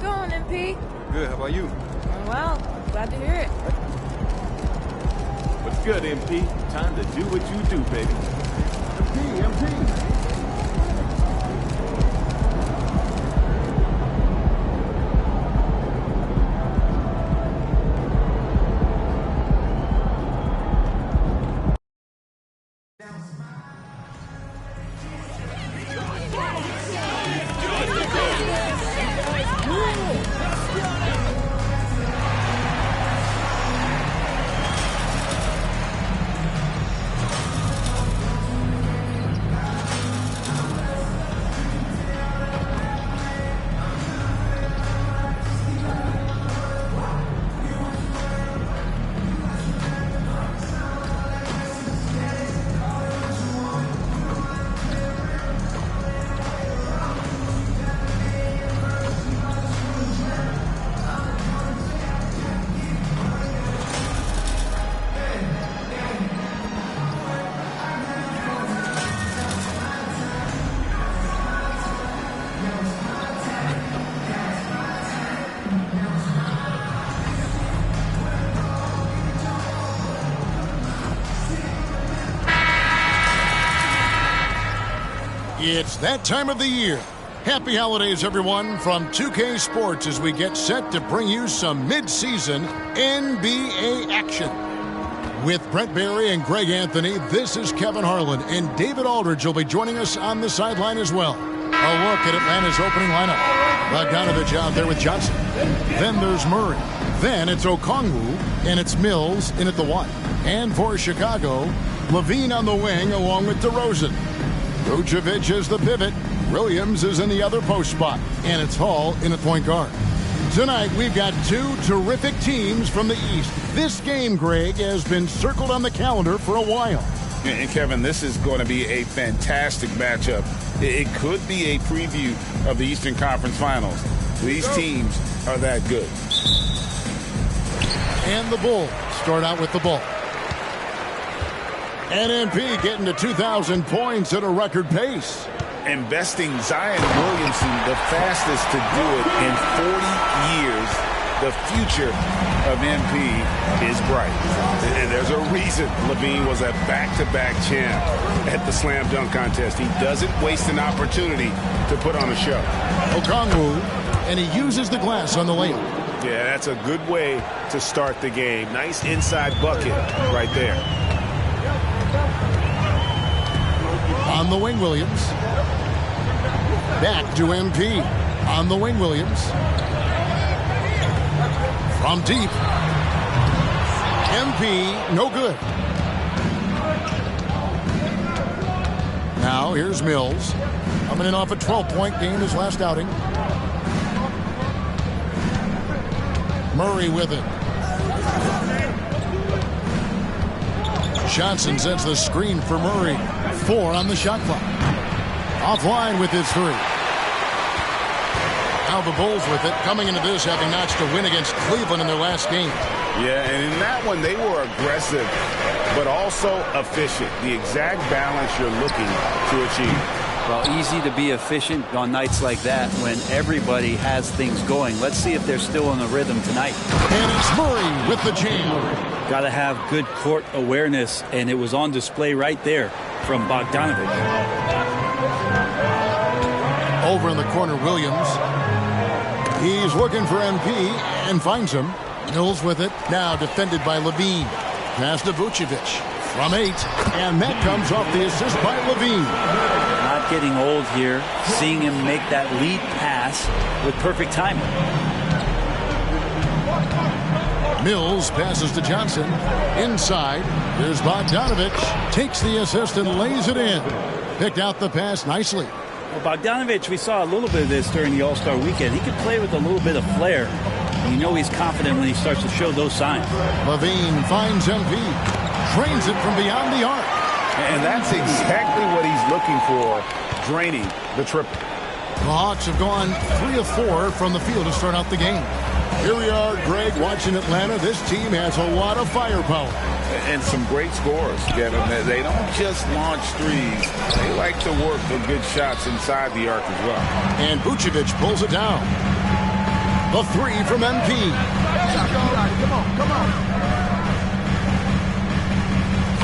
going, MP? Good, how about you? Well, glad to hear it. What's good, MP? Time to do what you do, baby. MP. It's that time of the year. Happy holidays, everyone, from 2K Sports as we get set to bring you some mid-season NBA action. With Brent Barry and Greg Anthony, this is Kevin Harlan, and David Aldridge will be joining us on the sideline as well. A look at Atlanta's opening lineup. Bogdanovich out there with Johnson. Then there's Murray. Then it's Okongwu, and it's Mills in at the 1. And for Chicago, Levine on the wing along with DeRozan. Vucevic is the pivot. Williams is in the other post spot. And it's Hall in at point guard. Tonight, we've got two terrific teams from the East. This game, Greg, has been circled on the calendar for a while. And Kevin, this is going to be a fantastic matchup. It could be a preview of the Eastern Conference Finals. These teams are that good. And the Bulls start out with the ball. NMP getting to 2,000 points at a record pace. Investing Zion Williamson, the fastest to do it in 40 years. The future of MP is bright. And there's a reason Levine was a back-to-back champ at the slam dunk contest. He doesn't waste an opportunity to put on a show. Okongwu, and he uses the glass on the layup. Yeah, that's a good way to start the game. Nice inside bucket right there. On the wing, Williams. Back to MP. On the wing, Williams. From deep. MP, no good. Now, here's Mills. Coming in off a 12-point game his last outing. Murray with it. Johnson sets the screen for Murray. 4 on the shot clock. Offline with his 3. Now the Bulls with it, coming into this having notched a win against Cleveland in their last game. Yeah, and in that one, they were aggressive, but also efficient. The exact balance you're looking to achieve. Well, easy to be efficient on nights like that when everybody has things going. Let's see if they're still in the rhythm tonight. And it's Murray with the jam. Got to have good court awareness, and it was on display right there from Bogdanovich. Over in the corner, Williams. He's looking for MP and finds him. Mills with it. Now defended by Levine. Pass to Vucevic from 8. And that comes off the assist by Levine. Not getting old here. Seeing him make that lead pass with perfect timing. Mills passes to Johnson. Inside. Here's Bogdanovich. Takes the assist and lays it in. Picked out the pass nicely. Well, Bogdanovich, we saw a little bit of this during the All-Star weekend. He could play with a little bit of flair. And you know he's confident when he starts to show those signs. Levine finds MP. Drains it from beyond the arc. And that's exactly what he's looking for, draining the triple. The Hawks have gone 3 of 4 from the field to start out the game. Here we are, Greg, watching Atlanta. This team has a lot of firepower. And some great scores, Kevin. They don't just launch threes. They like to work the good shots inside the arc as well. And Vucevic pulls it down. The three from MP. Come on.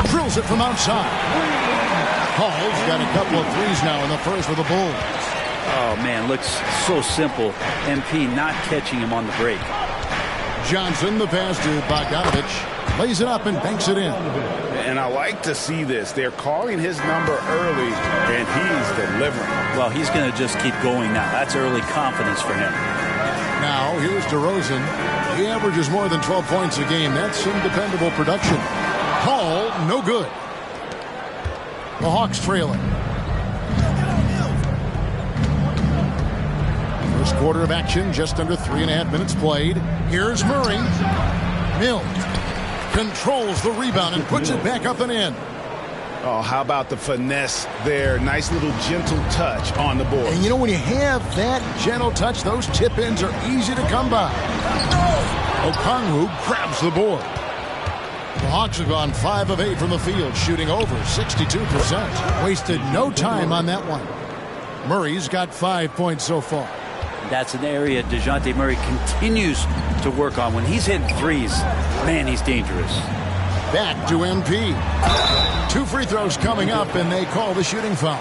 Drills it from outside. Hall's got a couple of threes now in the first for the Bulls. Oh, man, looks so simple. MP not catching him on the break. Johnson, the pass to Bogdanovich. Lays it up and banks it in. And I like to see this. They're calling his number early, and he's delivering. Well, he's going to just keep going now. That's early confidence for him. Now, here's DeRozan. He averages more than 12 points a game. That's some dependable production. Hall, no good. The Hawks trailing. First quarter of action, just under 3.5 minutes played. Here's Murray. Mills controls the rebound and puts it back up and in. Oh, how about the finesse there? Nice little gentle touch on the board. And you know, when you have that gentle touch, those tip-ins are easy to come by. Okongwu grabs the board. The Hawks have gone 5 of 8 from the field, shooting over 62%. Wasted no time on that one. Murray's got 5 points so far. That's an area DeJounte Murray continues to work on. When he's hitting threes, man, he's dangerous. Back to MP. 2 free throws coming up, and they call the shooting foul.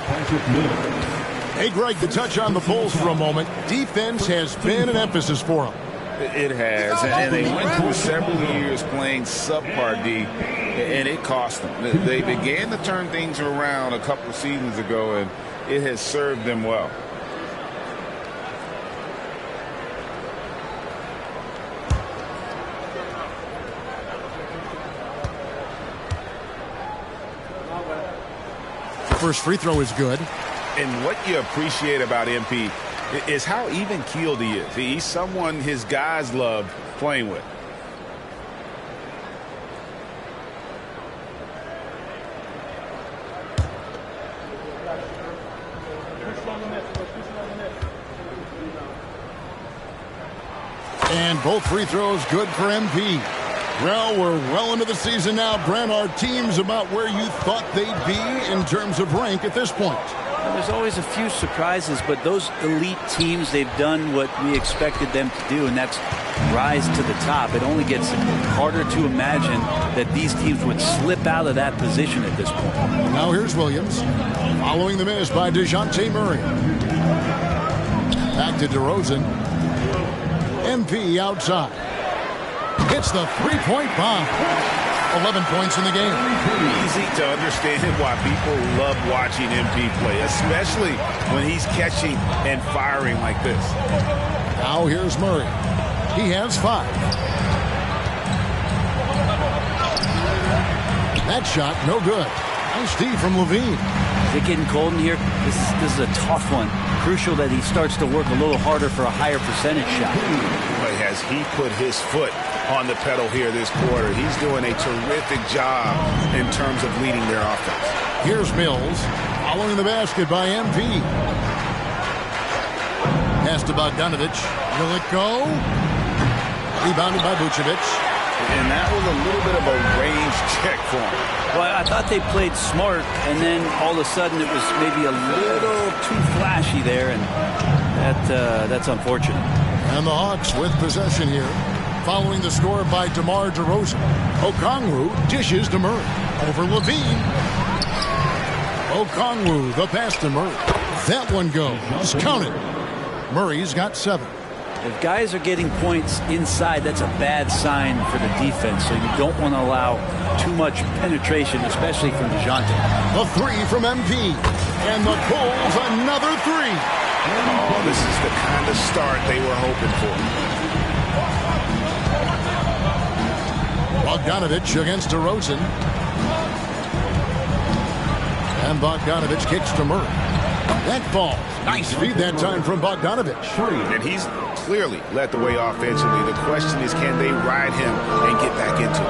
Hey, Greg, the touch on the Bulls for a moment. Defense has been an emphasis for them. It has, and they went through several years playing subpar D, and it cost them. They began to turn things around a couple of seasons ago, and it has served them well. First free throw is good. And what you appreciate about MP is how even-keeled he is. He's someone his guys love playing with. And both free throws good for MP. Well, we're well into the season now. Brent, our team's about where you thought they'd be in terms of rank at this point. Well, there's always a few surprises, but those elite teams, they've done what we expected them to do, and that's rise to the top. It only gets harder to imagine that these teams would slip out of that position at this point. Now here's Williams, following the miss by DeJounte Murray. Back to DeRozan. MP outside. Hits the three-point bomb. 11 points in the game. Easy to understand why people love watching MP play, especially when he's catching and firing like this. Now here's Murray. He has 5. That shot, no good. Nice D from Levine. Is it getting cold in here? This is a tough one. Crucial that he starts to work a little harder for a higher percentage shot. Boy, has he put his foot on the pedal here this quarter. He's doing a terrific job in terms of leading their offense. Here's Mills, following the basket by MP. Pass to Bogdanovich. Will it go? Rebounded by Vucevic. And that was a little bit of a range check for him. Well, I thought they played smart, and then all of a sudden it was maybe a little too flashy there, and that's unfortunate. And the Hawks with possession here. Following the score by DeMar DeRozan. Okongwu dishes to Murray. Over Levine. Okongwu, the pass to Murray. That one goes. Count it. Murray's got 7. If guys are getting points inside, that's a bad sign for the defense, so you don't want to allow too much penetration, especially from DeJounte. The 3 from MP. And the Bulls another 3. Oh, this is the kind of start they were hoping for. Bogdanovich against DeRozan. And Bogdanovich kicks to Murray. That ball. Nice feed that time from Bogdanovich. And he's clearly led the way offensively. The question is, can they ride him and get back into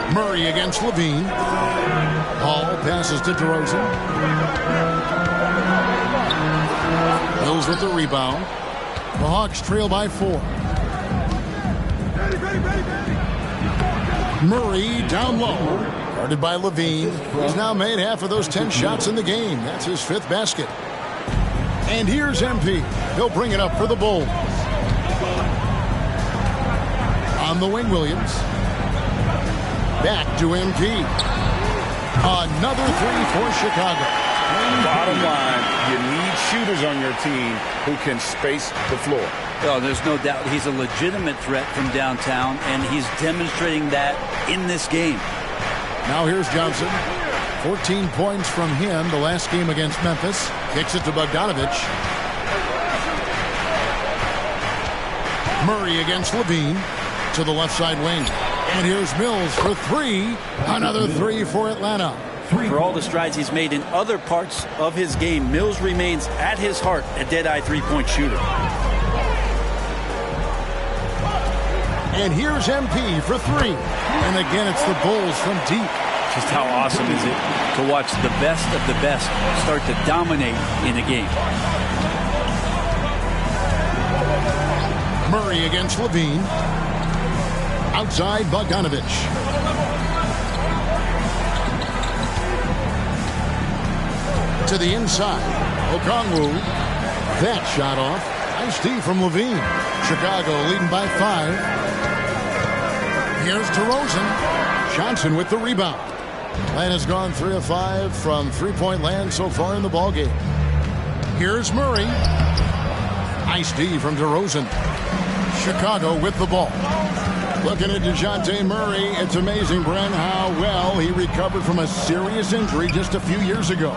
it? Murray against Levine. Hall passes to DeRozan. Mills with the rebound. The Hawks trail by 4. Murray down low. Guarded by Levine. He's now made half of those 10 shots in the game. That's his 5th basket. And here's MP. He'll bring it up for the Bulls. On the wing, Williams. Back to MP. Another three for Chicago. Bottom line, you need shooters on your team who can space the floor. Oh, there's no doubt he's a legitimate threat from downtown, and he's demonstrating that in this game. Now here's Johnson. 14 points from him the last game against Memphis. Kicks it to Bogdanovich. Murray against Levine to the left side wing. And here's Mills for three. Another three for Atlanta. For all the strides he's made in other parts of his game, Mills remains at his heart a dead-eye three-point shooter. And here's MP for three. And again, it's the Bulls from deep. Just how awesome is it to watch the best of the best start to dominate in a game. Murray against Levine. Outside, Bogdanovich. To the inside, Okongwu. That shot off. Nice D from Levine. Chicago leading by 5. Here's DeRozan. Johnson with the rebound. Atlanta's gone 3 of 5 from three-point land so far in the ballgame. Here's Murray. Nice D from DeRozan. Chicago with the ball. Looking at DeJounte Murray, it's amazing, Bren, how well he recovered from a serious injury just a few years ago.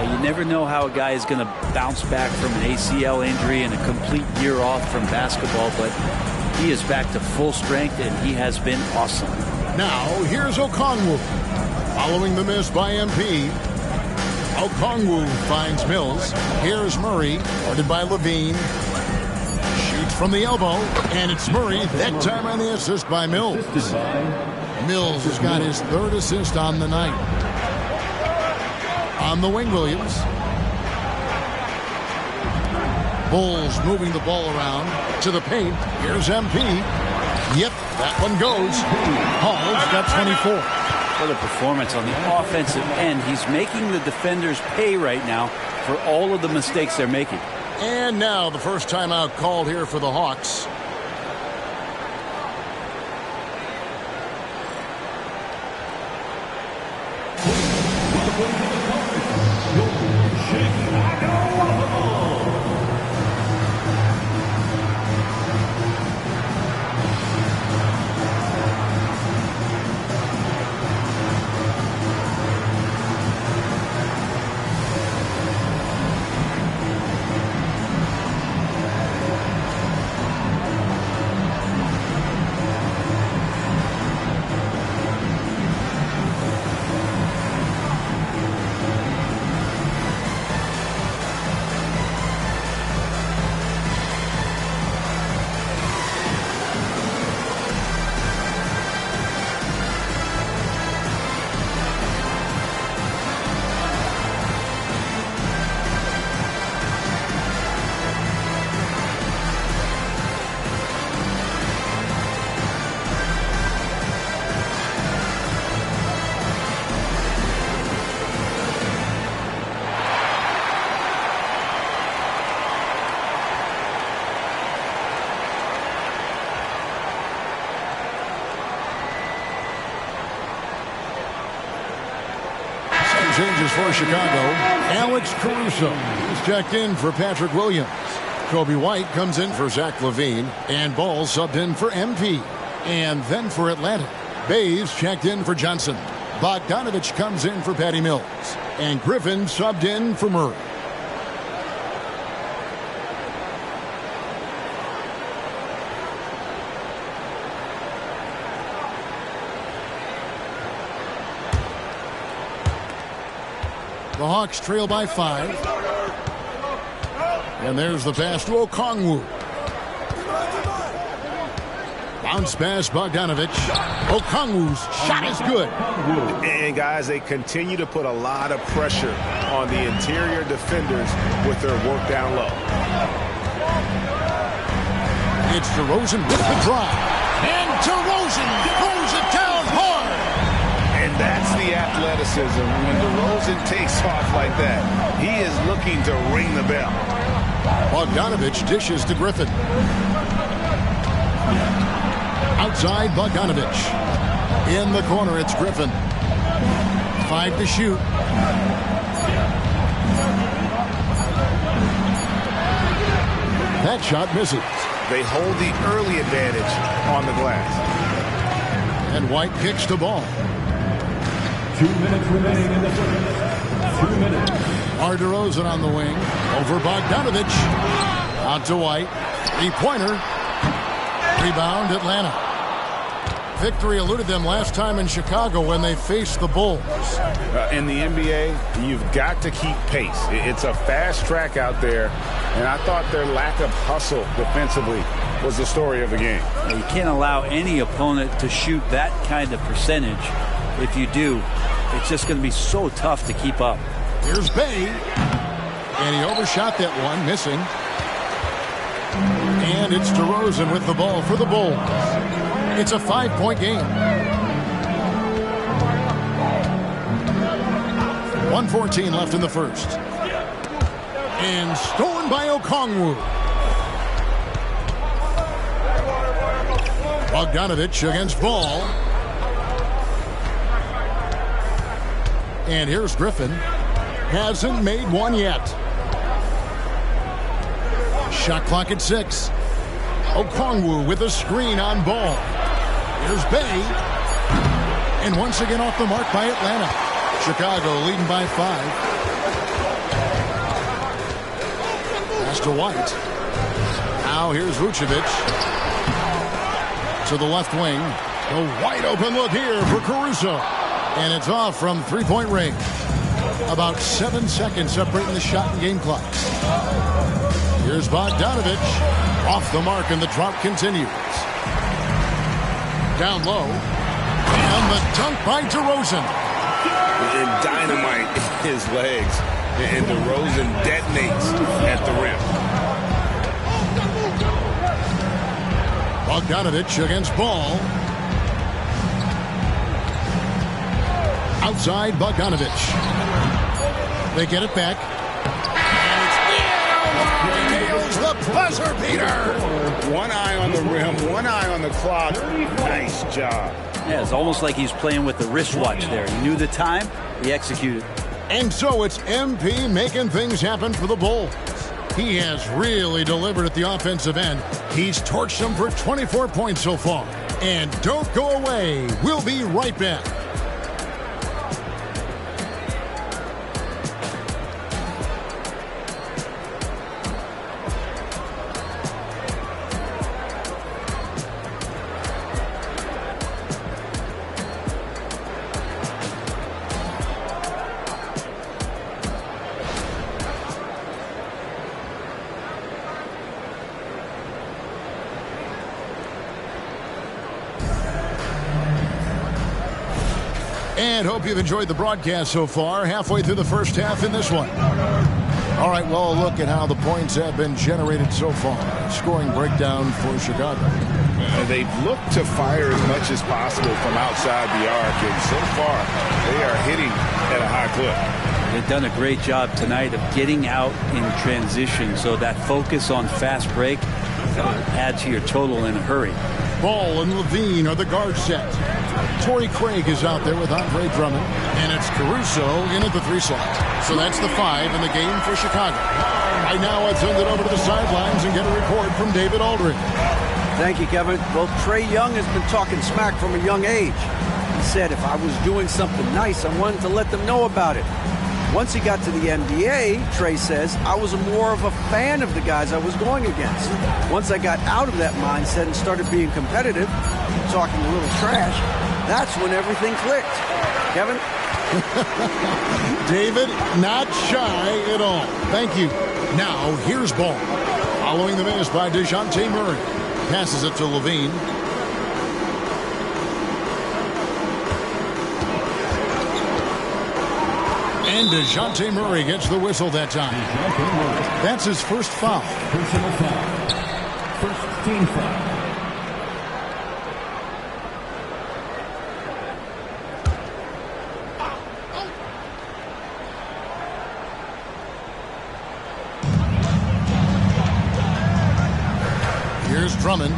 You never know how a guy is going to bounce back from an ACL injury and a complete year off from basketball, but he is back to full strength, and he has been awesome. Now, here's Okongwu. Following the miss by MP. Okongwu finds Mills. Here's Murray, guarded by Levine. Shoots from the elbow, and it's Murray, that time on the assist by Mills. Mills has got his third assist on the night. On the wing, Williams. Bulls moving the ball around to the paint. Here's MP. Yep, that one goes. Hall's got 24. What a performance on the offensive end. He's making the defenders pay right now for all of the mistakes they're making. And now the first timeout called here for the Hawks. Changes for Chicago. Alex Caruso is checked in for Patrick Williams. Kobe White comes in for Zach LaVine. And Ball subbed in for MP. And then for Atlanta, Bays checked in for Johnson. Bogdanovich comes in for Patty Mills. And Griffin subbed in for Murray. The Hawks trail by 5. And there's the pass to Okongwu. Bounce pass, Bogdanovich. Okongwu's shot is good. And, guys, they continue to put a lot of pressure on the interior defenders with their work down low. It's DeRozan with the drive. And DeRozan throws it down hard. And That's the athleticism. When DeRozan takes off like that, he is looking to ring the bell. Bogdanovich dishes to Griffin. Outside Bogdanovich. In the corner, it's Griffin. 5 to shoot. That shot misses. They hold the early advantage on the glass. And White kicks the ball. 2 minutes remaining in the first. 2 minutes. DeRozan on the wing. Over Bogdanovich. Out to White. 3-pointer. Rebound, Atlanta. Victory eluded them last time in Chicago when they faced the Bulls. In the NBA, you've got to keep pace. It's a fast track out there, and I thought their lack of hustle defensively was the story of the game. You can't allow any opponent to shoot that kind of percentage. If you do, it's just going to be so tough to keep up. Here's Bay, and he overshot that one, missing. And it's DeRozan with the ball for the Bulls. It's a 5-point game. 1:14 left in the first. And stolen by Okongwu. Bogdanovich against Ball. And here's Griffin. Hasn't made one yet. Shot clock at 6. Okongwu with a screen on Ball. Here's Bay. And once again off the mark by Atlanta. Chicago leading by 5. Pass to White. Now here's Vucevic. To the left wing. A wide open look here for Caruso. And it's off from 3-point range. About 7 seconds separating the shot and game clocks. Here's Bogdanovich. Off the mark, and the drop continues. Down low. And the dunk by DeRozan. And dynamite in his legs. And DeRozan detonates at the rim. Bogdanovich against Ball. Outside Bogdanovich. They get it back. Nails the buzzer beater. One eye on the rim, one eye on the clock. Nice job. Yeah, it's almost like he's playing with the wristwatch there. He knew the time, he executed. And so it's MP making things happen for the Bulls. He has really delivered at the offensive end. He's torched them for 24 points so far. And don't go away. We'll be right back. And hope you've enjoyed the broadcast so far. Halfway through the first half in this one. All right, well, look at how the points have been generated so far. Scoring breakdown for Chicago. They've looked to fire as much as possible from outside the arc, and so far they are hitting at a high clip. They've done a great job tonight of getting out in transition, so that focus on fast break add to your total in a hurry. Ball and Levine are the guard set. Torrey Craig is out there with Andre Drummond. And it's Caruso in at the 3 slot. So that's the 5 in the game for Chicago. Right now, I'll send it over to the sidelines and get a report from David Aldridge. Thank you, Kevin. Well, Trae Young has been talking smack from a young age. He said if I was doing something nice, I wanted to let them know about it. Once he got to the NBA, Trae says, I was more of a fan of the guys I was going against. Once I got out of that mindset and started being competitive, talking a little trash, that's when everything clicked. Kevin? David, not shy at all. Thank you. Now, here's Ball. Following the miss by DeJounte Murray. Passes it to Levine. And DeJounte Murray gets the whistle that time. That's his first foul. Personal foul. First team foul. Here's Drummond.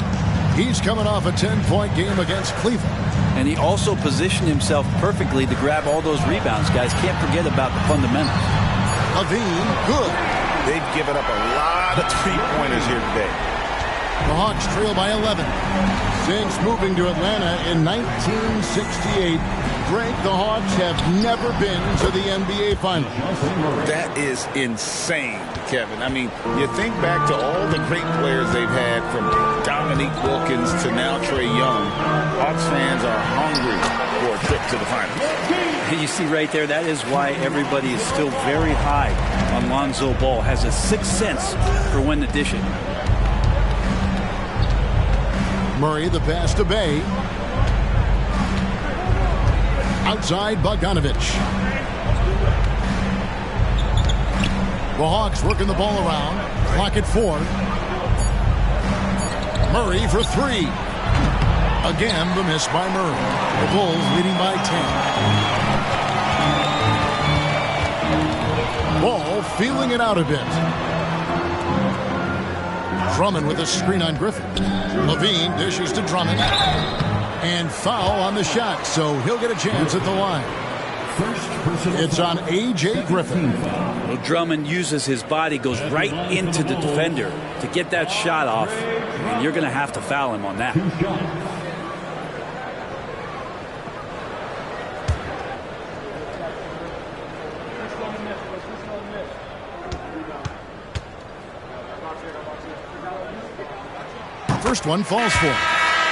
He's coming off a 10-point game against Cleveland. And he also positioned himself perfectly to grab all those rebounds, guys. Can't forget about the fundamentals. Levine, good. They've given up a lot of three-pointers here today. The Hawks trail by 11. Since moving to Atlanta in 1968, Greg, the Hawks have never been to the NBA Finals. That is insane, Kevin. I mean, you think back to all the great players they've had, from Dominique Wilkins to now Trae Young. Hawks fans are hungry for a trip to the finals. You see right there, that is why everybody is still very high on Lonzo Ball. Has a sixth sense for when to dish it. Murray, the pass to Bay. Outside, Bogdanovic. The Hawks working the ball around. Clock at 4. Murray for 3. Again, the miss by Murray. The Bulls leading by 10. Ball feeling it out a bit. Drummond with a screen on Griffin. Levine dishes to Drummond. And foul on the shot, so he'll get a chance at the line. It's on A.J. Griffin. Well, Drummond uses his body, goes right into the defender to get that shot off, and you're going to have to foul him on that. First one falls for him.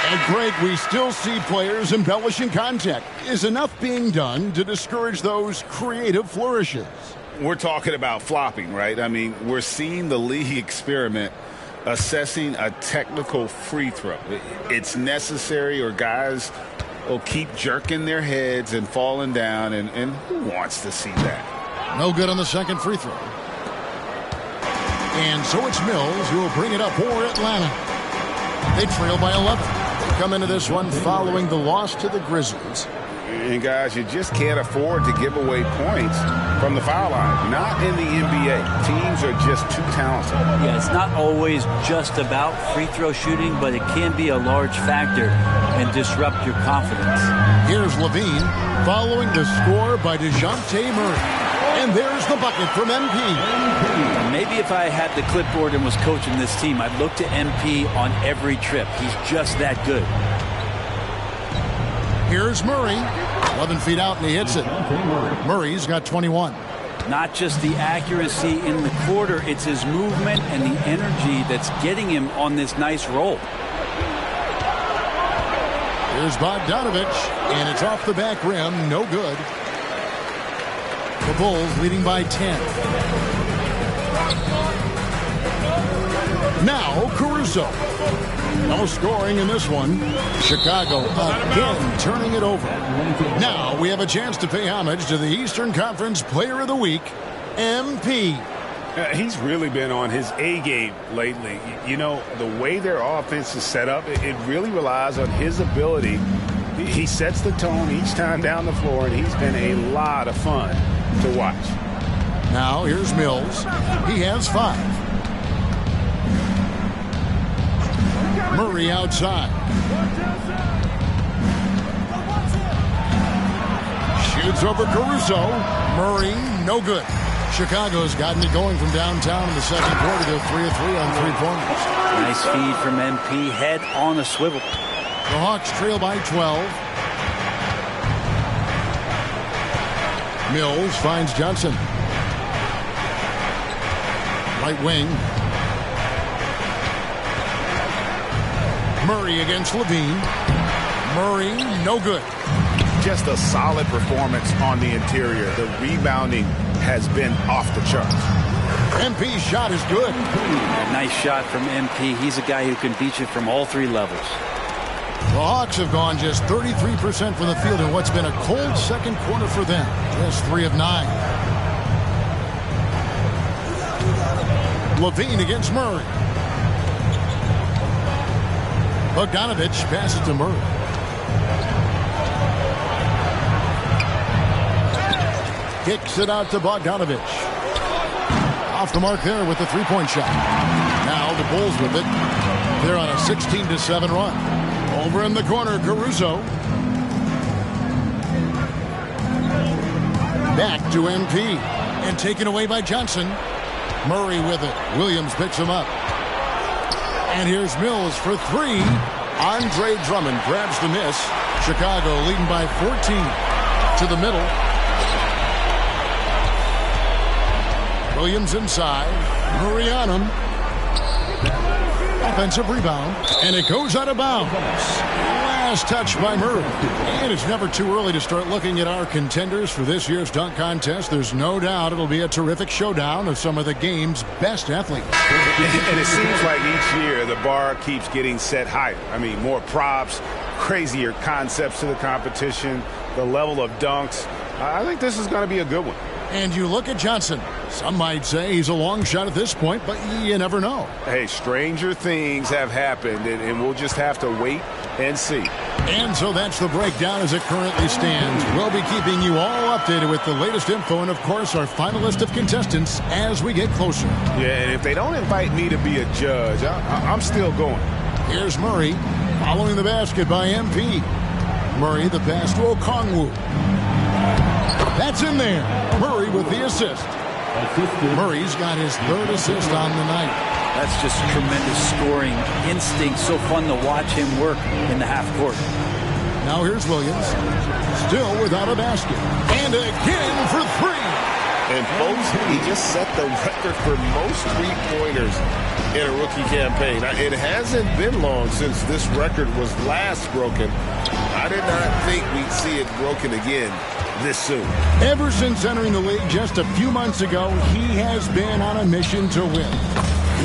And Greg, we still see players embellishing contact. Is enough being done to discourage those creative flourishes? We're talking about flopping, right? I mean, we're seeing the league experiment assessing a technical free throw. It's necessary, or guys will keep jerking their heads and falling down, and who wants to see that? No good on the second free throw. And so it's Mills who will bring it up for Atlanta. They trail by 11. They come into this one following the loss to the Grizzlies. And guys, you just can't afford to give away points from the foul line. Not in the NBA. Teams are just too talented. Yeah, it's not always just about free throw shooting, but it can be a large factor and disrupt your confidence. Here's Levine following the score by DeJounte Murray. And there's the bucket from MP. Maybe if I had the clipboard and was coaching this team, I'd look to MP on every trip. He's just that good. Here's Murray. 11 feet out, and he hits it. Murray's got 21. Not just the accuracy in the quarter, it's his movement and the energy that's getting him on this nice roll. Here's Bogdanovic, and it's off the back rim. No good. The Bulls leading by 10. Now Caruso. No scoring in this one. Chicago again turning it over. Now we have a chance to pay homage to the Eastern Conference Player of the Week, MP. He's really been on his A game lately. You know, the way their offense is set up, it really relies on his ability. He sets the tone each time down the floor, and he's been a lot of fun to watch. Now here's Mills. He has 5. Murray outside. Shoots over Caruso. Murray, no good. Chicago's gotten it going from downtown in the second quarter. They're 3 of 3 on three-pointers. Nice feed from MP. Head on a swivel. The Hawks trail by 12. Mills finds Johnson. Right wing. Murray against Levine. Murray, no good. Just a solid performance on the interior. The rebounding has been off the charts. MP's shot is good. A nice shot from MP. He's a guy who can beat you from all 3 levels. The Hawks have gone just 33% from the field in what's been a cold second quarter for them. Just 3 of 9. Levine against Murray. Bogdanovic passes to Murray. Kicks it out to Bogdanovic. Off the mark there with the three-point shot. Now the Bulls with it. They're on a 16-7 run. Over in the corner, Caruso. Back to MP. And taken away by Johnson. Murray with it. Williams picks him up. And here's Mills for three. Andre Drummond grabs the miss. Chicago leading by 14. To the middle. Williams inside. Murray on him. Offensive rebound. And it goes out of bounds. Last touch by Murray. And it's never too early to start looking at our contenders for this year's dunk contest. There's no doubt it'll be a terrific showdown of some of the game's best athletes. And it seems like each year the bar keeps getting set higher. I mean, more props, crazier concepts to the competition, the level of dunks. I think this is going to be a good one. And you look at Johnson. Some might say he's a long shot at this point, but you never know. Hey, stranger things have happened, and we'll just have to wait and see. And so that's the breakdown as it currently stands. We'll be keeping you all updated with the latest info and, of course, our final list of contestants as we get closer. Yeah, and if they don't invite me to be a judge, I'm still going. Here's Murray following the basket by MP. Murray the pass to Okongwu. That's in there. Murray with the assist. Murray's got his third assist on the night. That's just tremendous scoring instinct. So fun to watch him work in the half court. Now here's Williams. Still without a basket. And again for three. And folks, he just set the record for most three-pointers in a rookie campaign. Now, it hasn't been long since this record was last broken. I did not think we'd see it broken again this soon. Ever since entering the league just a few months ago, he has been on a mission to win.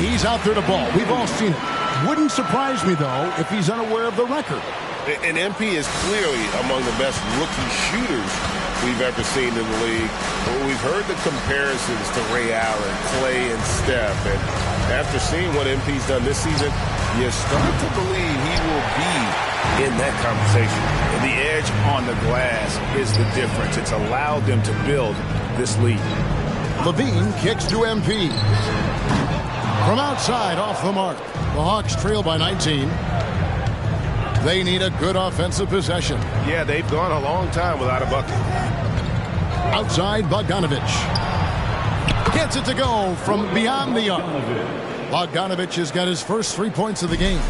He's out there to ball. We've all seen it. Wouldn't surprise me, though, if he's unaware of the record. And MP is clearly among the best rookie shooters we've ever seen in the league. We've heard the comparisons to Ray Allen, Clay, and Steph. And after seeing what MP's done this season, you start to believe he will be in that conversation. And the edge on the glass is the difference. It's allowed them to build this lead. Levine kicks to MP. From outside, off the mark. The Hawks trail by 19. They need a good offensive possession. Yeah, they've gone a long time without a bucket. Outside, Bogdanovic. Gets it to go from beyond the arc. Bogdanovic has got his first 3 points of the game.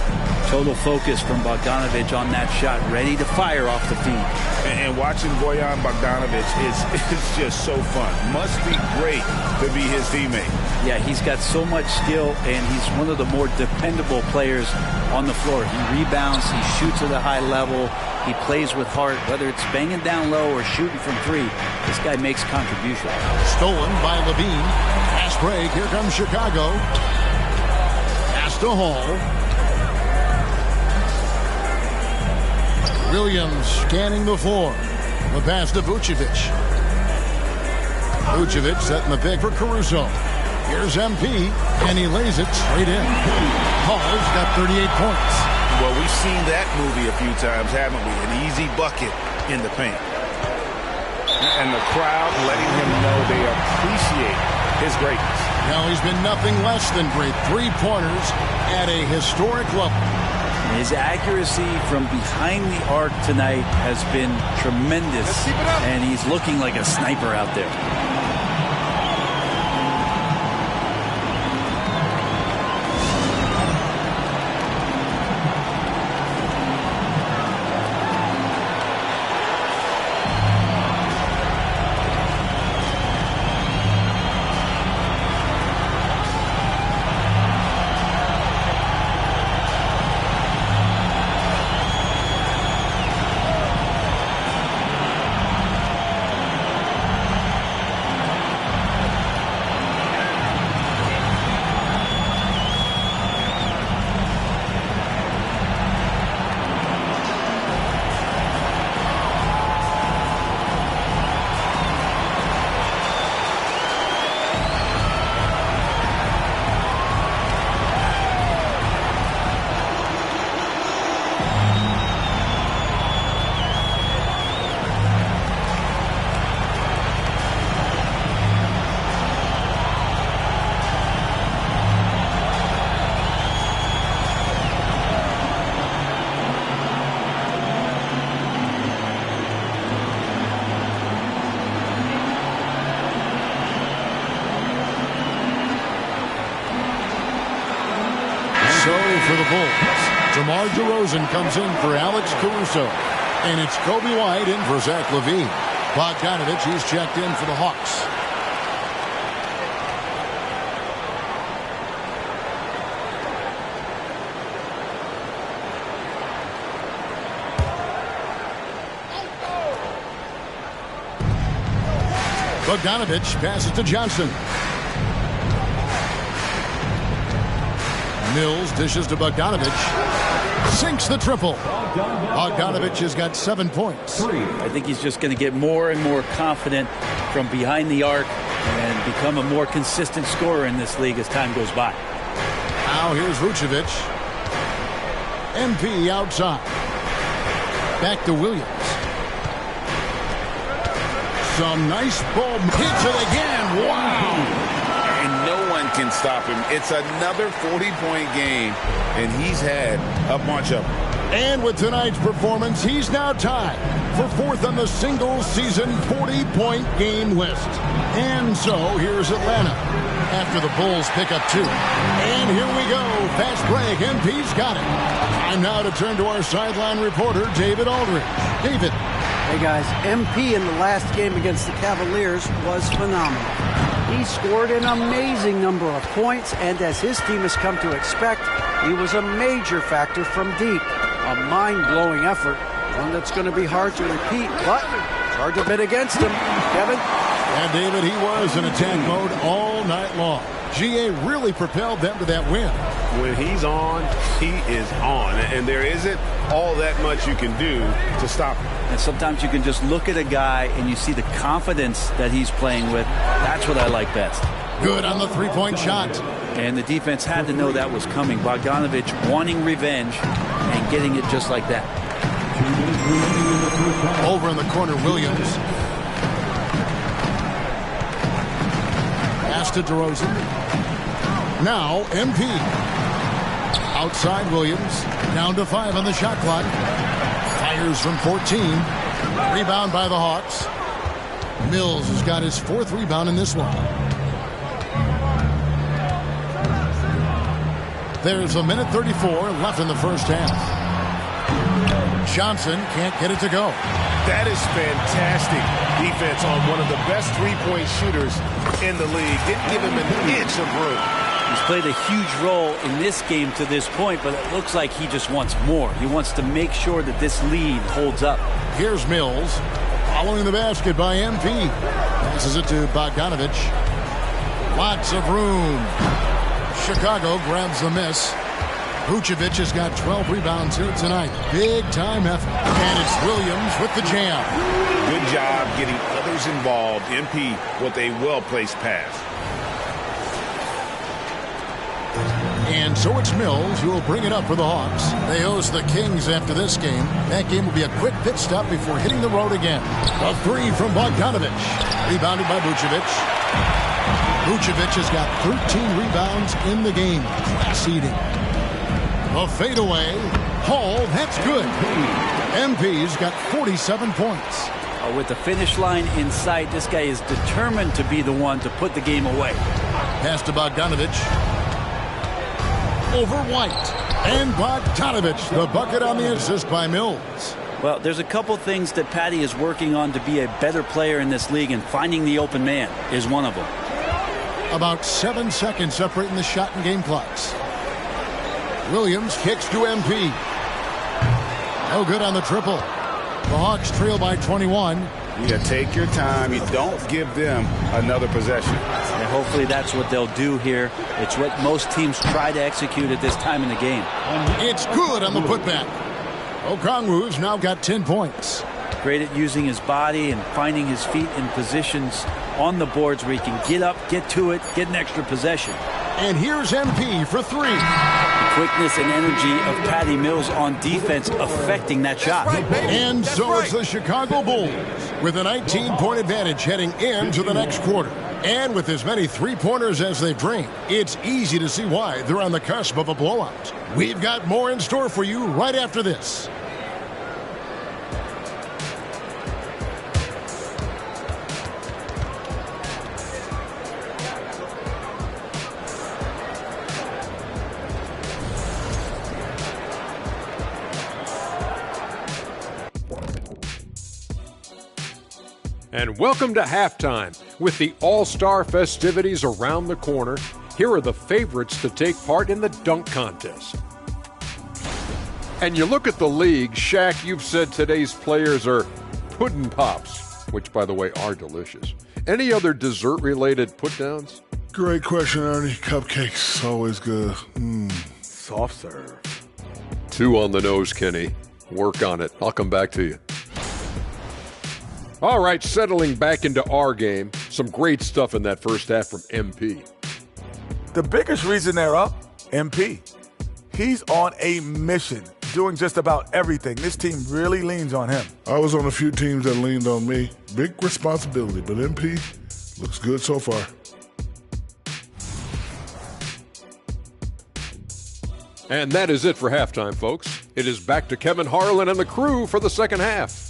Total focus from Bogdanovic on that shot, ready to fire off the feed. And watching Bojan Bogdanovic is just so fun. Must be great to be his teammate. Yeah, he's got so much skill, and he's one of the more dependable players on the floor. He rebounds, he shoots at a high level, he plays with heart, whether it's banging down low or shooting from three. This guy makes contributions. Stolen by Levine. Pass break. Here comes Chicago. Pass to Hall. Williams scanning the floor. The pass to Vucevic. Vucevic setting the pick for Caruso. Here's MP, and he lays it straight in. Hall's got 38 points. Well, we've seen that movie a few times, haven't we? An easy bucket in the paint. And the crowd letting him know they appreciate his greatness. Now he's been nothing less than great. 3-pointers at a historic level. His accuracy from behind the arc tonight has been tremendous, and he's looking like a sniper out there. So for the Bulls, DeMar DeRozan comes in for Alex Caruso. And it's Kobe White in for Zach LaVine. Bogdanovich, he's checked in for the Hawks. Bogdanovich passes to Johnson. Mills dishes to Bogdanovich. Sinks the triple. Bogdanovich has got 7 points. I think he's just going to get more and more confident from behind the arc and become a more consistent scorer in this league as time goes by. Now here's Vucevic. MP outside. Back to Williams. Some nice ball. Hits it again. Wow. And no one can stop him. It's another 40-point game, and he's had a bunch of them. And with tonight's performance, he's now tied for fourth on the single-season 40-point game list. And so here's Atlanta after the Bulls pick up 2. And here we go. Fast break. MP's got it. Time now to turn to our sideline reporter, David Aldridge. David. Hey guys, MP in the last game against the Cavaliers was phenomenal. He scored an amazing number of points, and as his team has come to expect, he was a major factor from deep. A mind-blowing effort, one that's going to be hard to repeat, but it's hard to bet against him. Kevin? And David, he was in attack mode all night long. GA really propelled them to that win. When he's on, he is on. And there isn't all that much you can do to stop him. And sometimes you can just look at a guy and you see the confidence that he's playing with. That's what I like best. Good on the three-point shot. And the defense had to know that was coming. Bogdanovich wanting revenge and getting it just like that. Over in the corner, Williams. Pass to DeRozan. Now, MP. Outside Williams. Down to 5 on the shot clock. Fires from 14. Rebound by the Hawks. Mills has got his 4th rebound in this one. There's a minute 34 left in the first half. Johnson can't get it to go. That is fantastic defense on one of the best three-point shooters in the league. Didn't give him an inch of room. He's played a huge role in this game to this point, but it looks like he just wants more. He wants to make sure that this lead holds up. Here's Mills. Following the basket by MP. Passes it to Bogdanovich. Lots of room. Chicago grabs the miss. Vucevic has got 12 rebounds here tonight. Big time effort. And it's Williams with the jam. Good job getting others involved. MP with a well-placed pass. And so it's Mills who will bring it up for the Hawks. They host the Kings after this game. That game will be a quick pit stop before hitting the road again. A 3 from Bogdanovich. Rebounded by Vucevic. Vucevic has got 13 rebounds in the game. Class eating. A fadeaway. Hall, that's good. MP's got 47 points. With the finish line in sight, this guy is determined to be the one to put the game away. Pass to Bogdanovich. Over White. And Bogdanovich, the bucket on the assist by Mills. Well, there's a couple things that Patty is working on to be a better player in this league, and finding the open man is one of them. About 7 seconds separating the shot and game clocks. Williams kicks to MP. No good on the triple. The Hawks trail by 21. Yeah, take your time. You don't give them another possession. And hopefully that's what they'll do here. It's what most teams try to execute at this time in the game. It's good on the putback. Okongwu's now got 10 points. Great at using his body and finding his feet in positions on the boards where he can get up, get to it, get an extra possession. And here's MP for 3. Quickness and energy of Patty Mills on defense affecting that shot. And so it's the Chicago Bulls with a 19-point advantage heading into the next quarter. And with as many three-pointers as they've drained, it's easy to see why they're on the cusp of a blowout. We've got more in store for you right after this. And welcome to halftime. With the All-Star festivities around the corner, here are the favorites to take part in the dunk contest. And you look at the league, Shaq, you've said today's players are pudding pops, which, by the way, are delicious. Any other dessert-related put-downs? Great question, Ernie. Cupcakes, always good. Soft serve. 2 on the nose, Kenny. Work on it. I'll come back to you. All right, settling back into our game. Some great stuff in that first half from MP. The biggest reason they're up, MP. He's on a mission, doing just about everything. This team really leans on him. I was on a few teams that leaned on me. Big responsibility, but MP looks good so far. And that is it for halftime, folks. It is back to Kevin Harlan and the crew for the second half.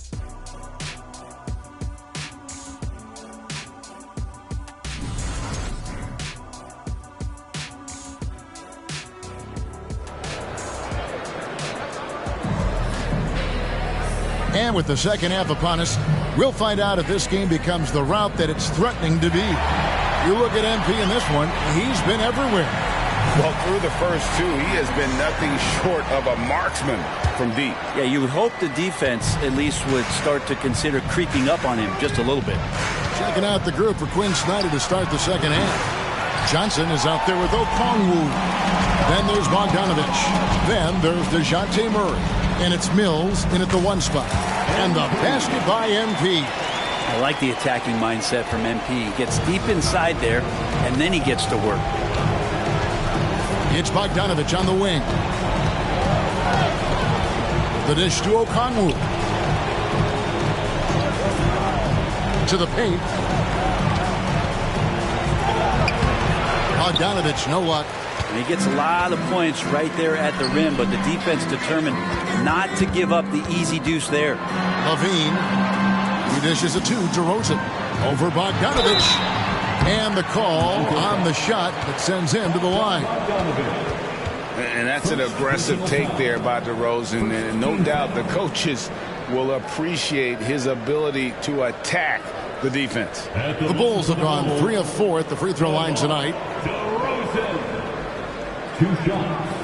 And with the second half upon us, we'll find out if this game becomes the route that it's threatening to be. You look at MP in this one, he's been everywhere. Well, through the first 2, he has been nothing short of a marksman from deep. Yeah, you would hope the defense at least would start to consider creeping up on him just a little bit. Checking out the group for Quinn Snyder to start the second half. Johnson is out there with Okongwu. Then there's Bogdanovich. Then there's DeJounte Murray. And it's Mills in at the 1 spot. And the basket by MP. I like the attacking mindset from MP. He gets deep inside there, and then he gets to work. It's Bogdanovich on the wing. The dish to Okongwu. To the paint. Bogdanovich, no luck. And he gets a lot of points right there at the rim, but the defense determined not to give up the easy deuce there. Levine. He dishes a 2 to Rosen. Over Bogdanovich. And the call on the shot that sends him to the line. And that's an aggressive take there by DeRozan. And no doubt the coaches will appreciate his ability to attack the defense. The Bulls have gone 3 of 4 at the free throw line tonight. 2 shots.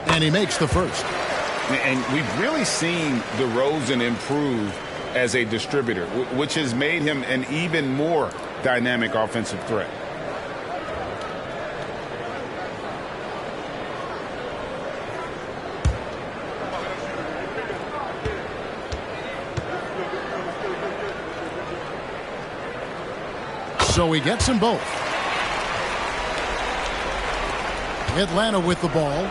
And he makes the first. And we've really seen DeRozan improve as a distributor, which has made him an even more dynamic offensive threat. So he gets them both. Atlanta with the ball.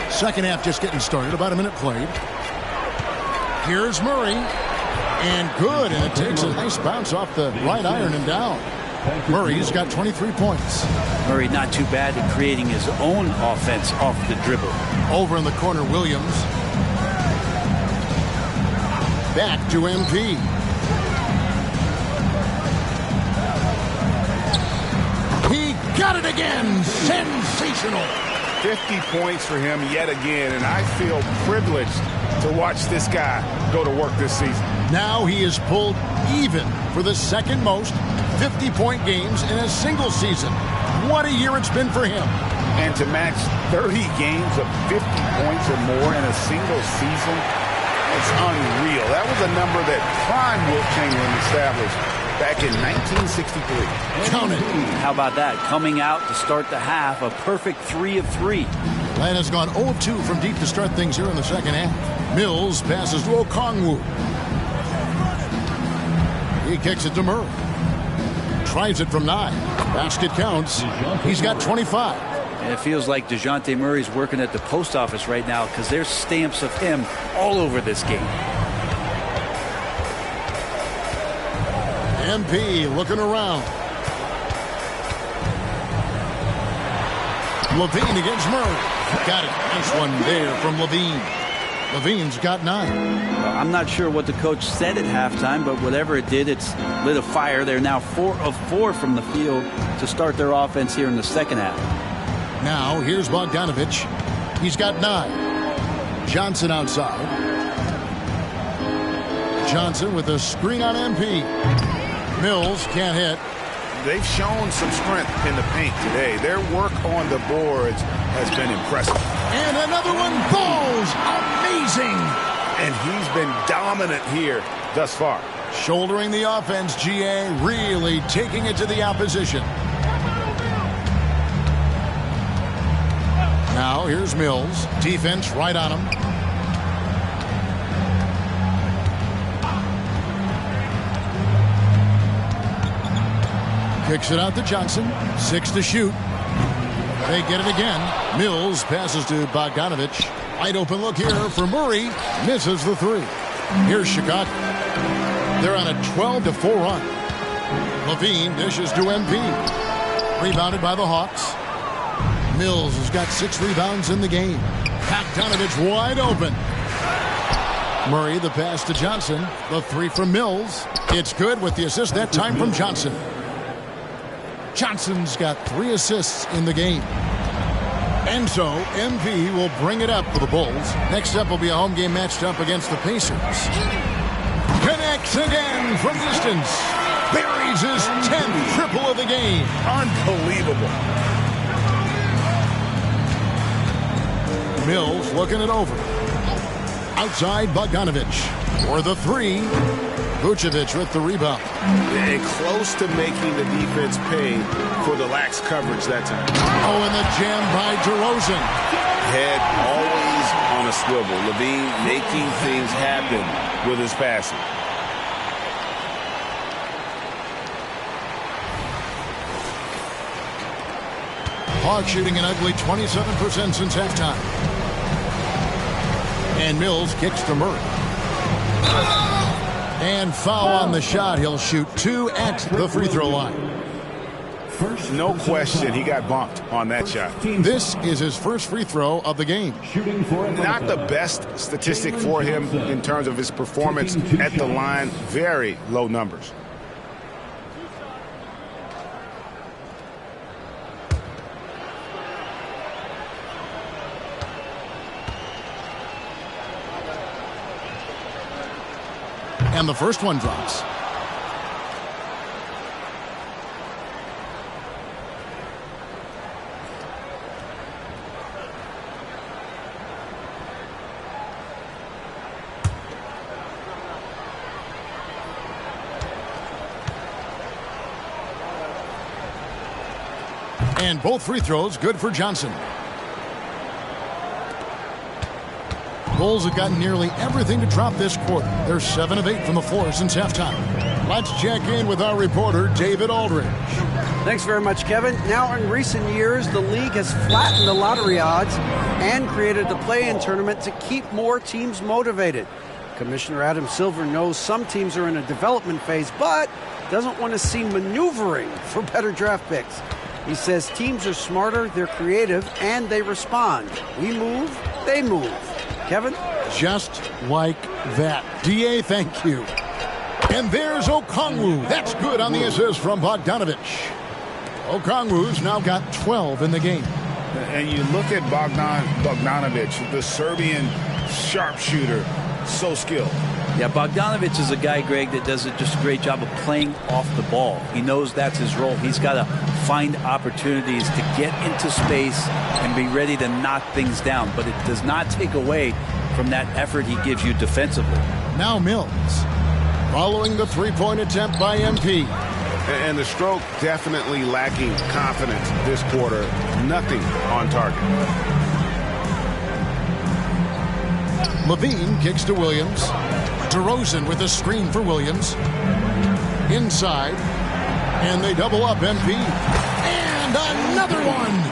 Second half just getting started. About a minute played. Here's Murray. And good. And it takes a nice bounce off the right iron and down. Murray's got 23 points. Murray not too bad at creating his own offense off the dribble. Over in the corner, Williams. Back to MP. He got it again. Sensational. 50 points for him yet again, and I feel privileged to watch this guy go to work this season. Now he is pulled even for the second most 50-point games in a single season. What a year it's been for him. And to match 30 games of 50 points or more in a single season, it's unreal. That was a number that prime Wilt Chamberlain established back in 1963. Count it. How about that? Coming out to start the half, a perfect 3 of 3. Atlanta's gone 0 of 2 from deep to start things here in the second half. Mills passes to Okongwu. He kicks it to Murray. Tries it from 9. Basket counts. He's got 25. And it feels like DeJounte Murray's working at the post office right now because there's stamps of him all over this game. MP looking around. Levine against Murray. Got it. Nice one there from Levine. Levine's got 9. I'm not sure what the coach said at halftime, but whatever it did, it's lit a fire. They're now 4 of 4 from the field to start their offense here in the second half. Now here's Bogdanovich. He's got 9. Johnson outside. Johnson with a screen on MP. Mills can't hit. They've shown some strength in the paint today. Their work on the boards has been impressive. And another one falls. Amazing. And he's been dominant here thus far. Shouldering the offense, GA really taking it to the opposition. Now here's Mills. Defense right on him. Kicks it out to Johnson. 6 to shoot. They get it again. Mills passes to Bogdanovich. Wide open look here for Murray. Misses the 3. Here's Chicago. They're on a 12-4 run. Levine dishes to MP. Rebounded by the Hawks. Mills has got 6 rebounds in the game. Bogdanovich wide open. Murray the pass to Johnson. The 3 from Mills. It's good with the assist that time from Johnson. Johnson's got 3 assists in the game. And so MP will bring it up for the Bulls. Next up will be a home game matched up against the Pacers. Connects again from distance. Buries his 10th triple of the game. Unbelievable. Mills looking it over. Outside Bogdanovich for the 3. Vucevic with the rebound. And close to making the defense pay for the lax coverage that time. Oh, and the jam by DeRozan. Head always on a swivel. Levine making things happen with his passing. Hawks shooting an ugly 27% since halftime. And Mills kicks to Murray. And foul on the shot. He'll shoot 2 at the free throw line. No question he got bumped on that shot. This is his first free throw of the game. Not the best statistic for him in terms of his performance at the line. Very low numbers. And the first one drops. And both free throws good for Johnson. Bulls have gotten nearly everything to drop this quarter. They're 7 of 8 from the floor since halftime. Let's check in with our reporter, David Aldridge. Thanks very much, Kevin. Now, in recent years, the league has flattened the lottery odds and created the play-in tournament to keep more teams motivated. Commissioner Adam Silver knows some teams are in a development phase, but doesn't want to see maneuvering for better draft picks. He says teams are smarter, they're creative, and they respond. We move, they move. Kevin? Just like that. DA, thank you. And there's Okongwu. That's good on the assist from Bogdanovich. Okongwu's now got 12 in the game. And you look at Bogdanovich, the Serbian sharpshooter, so skilled. Yeah, Bogdanovich is a guy, Greg, that does just a great job of playing off the ball. He knows that's his role. He's got to find opportunities to get into space and be ready to knock things down. But it does not take away from that effort he gives you defensively. Now Mills, following the three-point attempt by MP. And the stroke definitely lacking confidence this quarter. Nothing on target. Levine kicks to Williams. DeRozan with a screen for Williams. Inside. And they double up MP. And another one.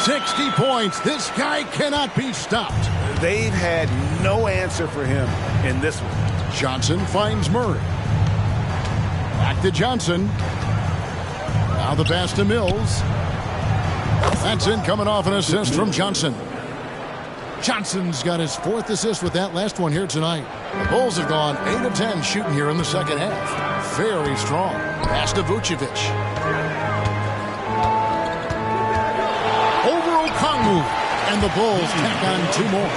60 points. This guy cannot be stopped. They've had no answer for him in this one. Johnson finds Murray. Back to Johnson. Now the pass to Mills. That's in, coming off an assist from Johnson. Johnson's got his 4th assist with that last one here tonight. The Bulls have gone 8 of 10 shooting here in the second half. Very strong. Pass to Vucevic. Over Okongwu. And the Bulls tack on 2 more.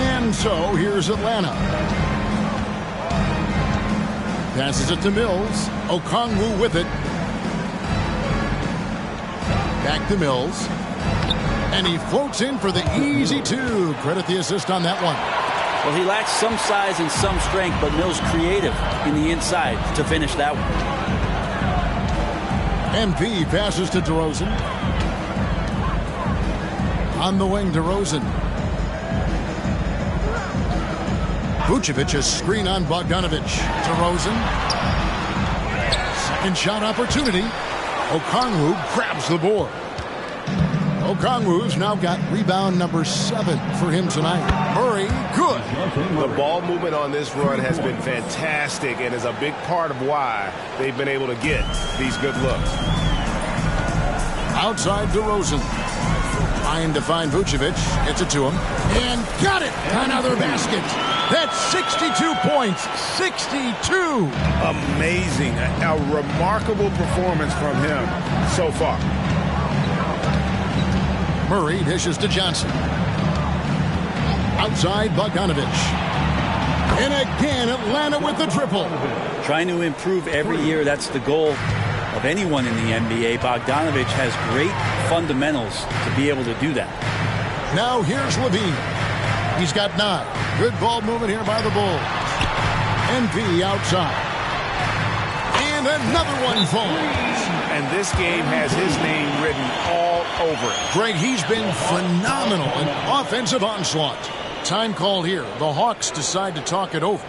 And so here's Atlanta. Passes it to Mills. Okongwu with it. Back to Mills. And he floats in for the easy 2. Credit the assist on that one. Well, he lacks some size and some strength, but Mills creative in the inside to finish that one. MP passes to DeRozan. On the wing, DeRozan. Vucevic, a screen on Bogdanovic. DeRozan. Second shot opportunity. Okongwu grabs the board. Okongwu's now got rebound number 7 for him tonight. Murray, good. The ball movement on this run has been fantastic and is a big part of why they've been able to get these good looks. Outside DeRozan. Trying to find Vucevic. Gets it to him. And got it. Another basket. That's 62 points. 62. Amazing. A remarkable performance from him so far. Murray dishes to Johnson. Outside Bogdanovic. And again, Atlanta with the triple. Trying to improve every year. That's the goal of anyone in the NBA. Bogdanovic has great fundamentals to be able to do that. Now here's LaVine. He's got 9. Good ball movement here by the Bulls. NP outside. And another one falls. And this game has his name written all over it. Greg, he's been phenomenal in offensive onslaught. Time call here. The Hawks decide to talk it over.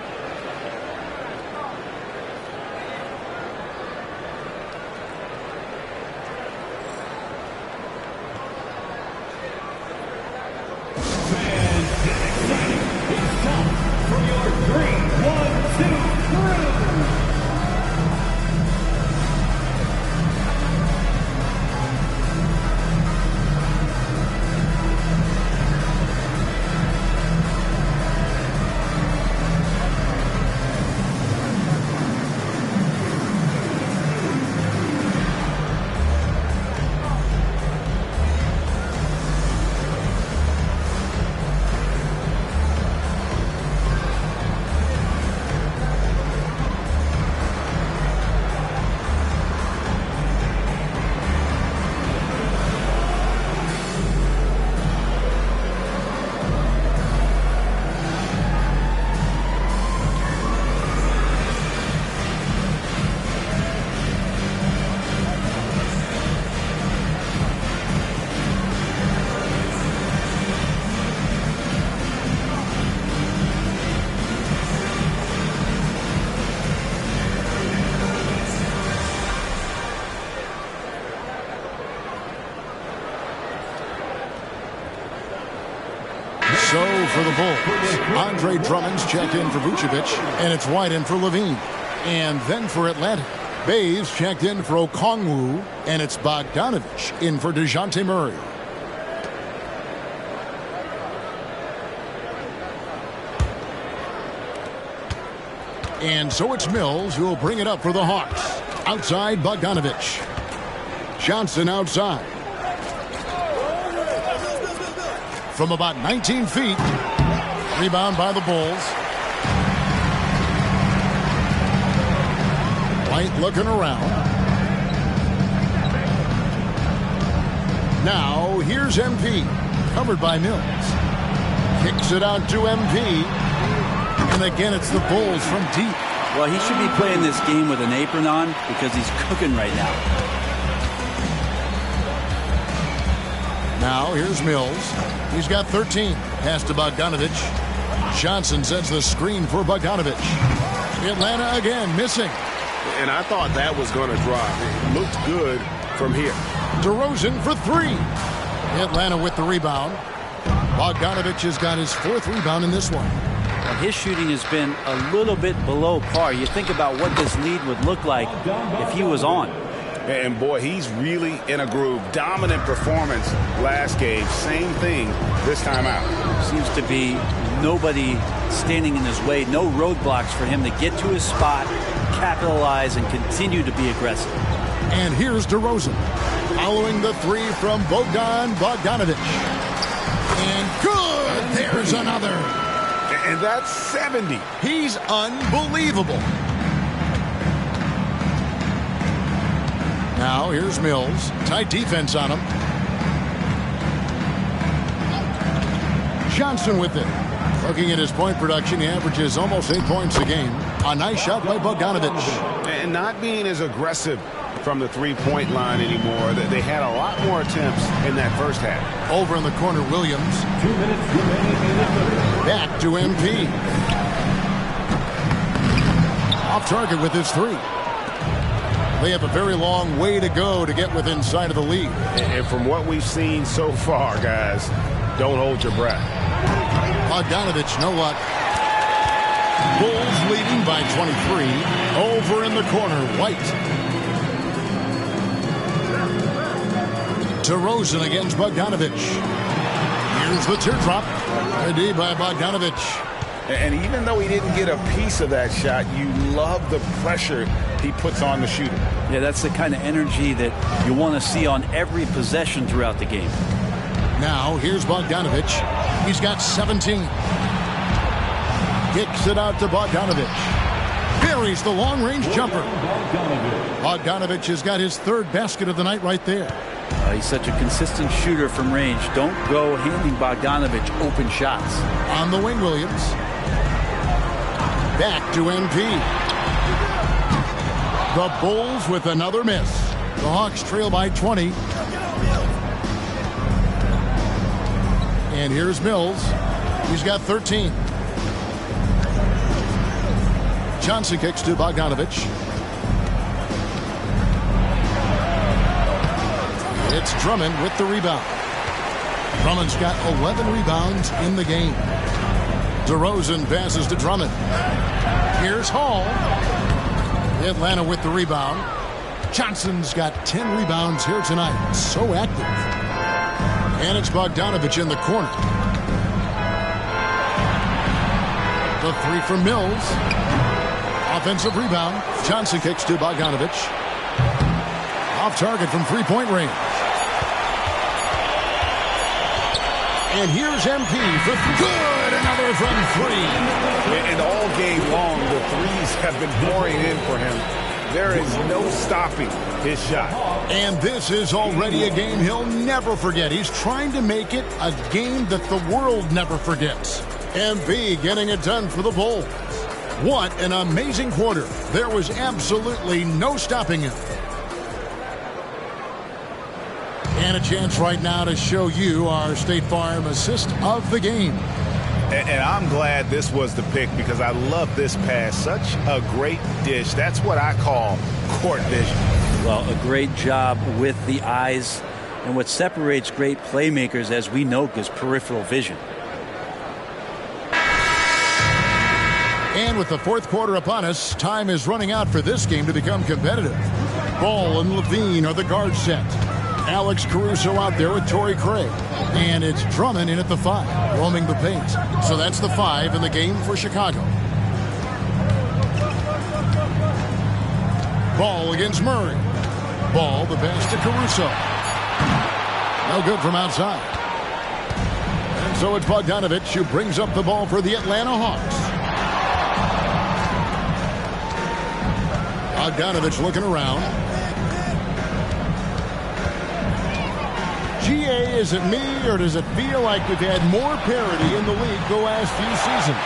So for the Bulls, Andre Drummond's checked in for Vucevic, and it's White in for LaVine. And then for Atlanta, Bayes checked in for Okongwu, and it's Bogdanovic in for DeJounte Murray. And so it's Mills who will bring it up for the Hawks. Outside, Bogdanovic. Johnson outside. From about 19 feet. Rebound by the Bulls. White looking around. Now, here's MP. Covered by Mills. Kicks it out to MP. And again, it's the Bulls from deep. Well, he should be playing this game with an apron on because he's cooking right now. Now, here's Mills. He's got 13. Pass to Bogdanovic. Johnson sets the screen for Bogdanovic. Atlanta again missing. And I thought that was going to drop. It looked good from here. DeRozan for 3. Atlanta with the rebound. Bogdanovic has got his 4th rebound in this one. Well, his shooting has been a little bit below par. You think about what this lead would look like if he was on. And boy, he's really in a groove. Dominant performance last game. Same thing this time out. Seems to be nobody standing in his way. No roadblocks for him to get to his spot, capitalize, and continue to be aggressive. And here's DeRozan following the three from Bogdan Bogdanovic. And good! There's another. And that's 70. He's unbelievable. Now here's Mills. Tight defense on him. Johnson with it. Looking at his point production, he averages almost 8 points a game. A nice shot by Bogdanovic. And not being as aggressive from the three-point line anymore. They had a lot more attempts in that first half. Over in the corner, Williams. 2 minutes remaining in the third. Back to MP. Off target with his three. They have a very long way to go to get within sight of the lead. And from what we've seen so far, guys, don't hold your breath. Bogdanovic, no luck. Bulls leading by 23. Over in the corner, White. DeRozan against Bogdanovic. Here's the teardrop. ID by Bogdanovic. And even though he didn't get a piece of that shot, you love the pressure he puts on the shooter. Yeah, that's the kind of energy that you want to see on every possession throughout the game. Now, here's Bogdanovic. He's got 17. Kicks it out to Bogdanovic. Buries the long-range jumper. Bogdanovic has got his third basket of the night right there. He's such a consistent shooter from range. Don't go handing Bogdanovic open shots. On the wing, Williams. Back to MP. The Bulls with another miss. The Hawks trail by 20. And here's Mills. He's got 13. Johnson kicks to Bogdanovic. It's Drummond with the rebound. Drummond's got 11 rebounds in the game. DeRozan passes to Drummond. Here's Hall. Atlanta with the rebound. Johnson's got 10 rebounds here tonight. So active. And it's Bogdanovic in the corner. The three from Mills. Offensive rebound. Johnson kicks to Bogdanovic. Off target from three-point range. And here's MP for good. Another from three. And all game long, the threes have been pouring in for him. There is no stopping his shot. And this is already a game he'll never forget. He's trying to make it a game that the world never forgets. MP getting it done for the Bulls. What an amazing quarter. There was absolutely no stopping him. And a chance right now to show you our State Farm assist of the game. And I'm glad this was the pick because I love this pass. Such a great dish. That's what I call court vision. Well, a great job with the eyes. And what separates great playmakers, as we know, is peripheral vision. And with the fourth quarter upon us, time is running out for this game to become competitive. Ball and Levine are the guard set. Alex Caruso out there with Torrey Craig. And it's Drummond in at the 5, roaming the paint. So that's the 5 in the game for Chicago. Ball against Murray. Ball, the pass to Caruso. No good from outside. And so it's Bogdanovic who brings up the ball for the Atlanta Hawks. Bogdanovic looking around. GA, is it me, or does it feel like we've had more parity in the league the last few seasons?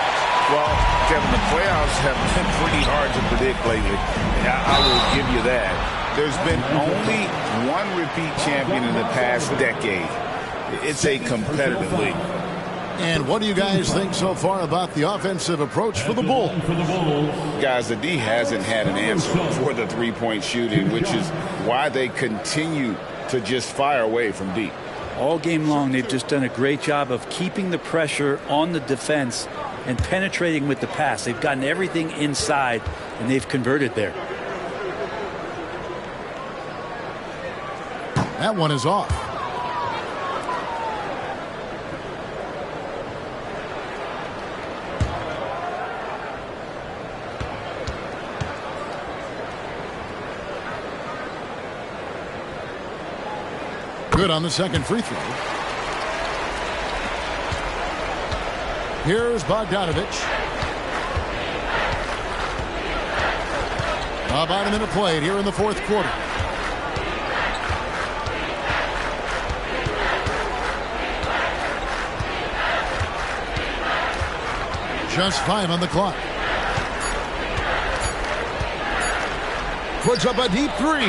Well, Kevin, the playoffs have been pretty hard to predict lately. I will give you that. There's been only one repeat champion in the past decade. It's a competitive league. And what do you guys think so far about the offensive approach for the Bulls? Guys, the D hasn't had an answer for the three-point shooting, which is why they continue to just fire away from deep. All game long, they've just done a great job of keeping the pressure on the defense and penetrating with the pass. They've gotten everything inside, and they've converted there. That one is off. Good on the second free throw. Here's Bogdanovich. About a minute played here in the fourth quarter. Just 5 on the clock. Puts up a deep three.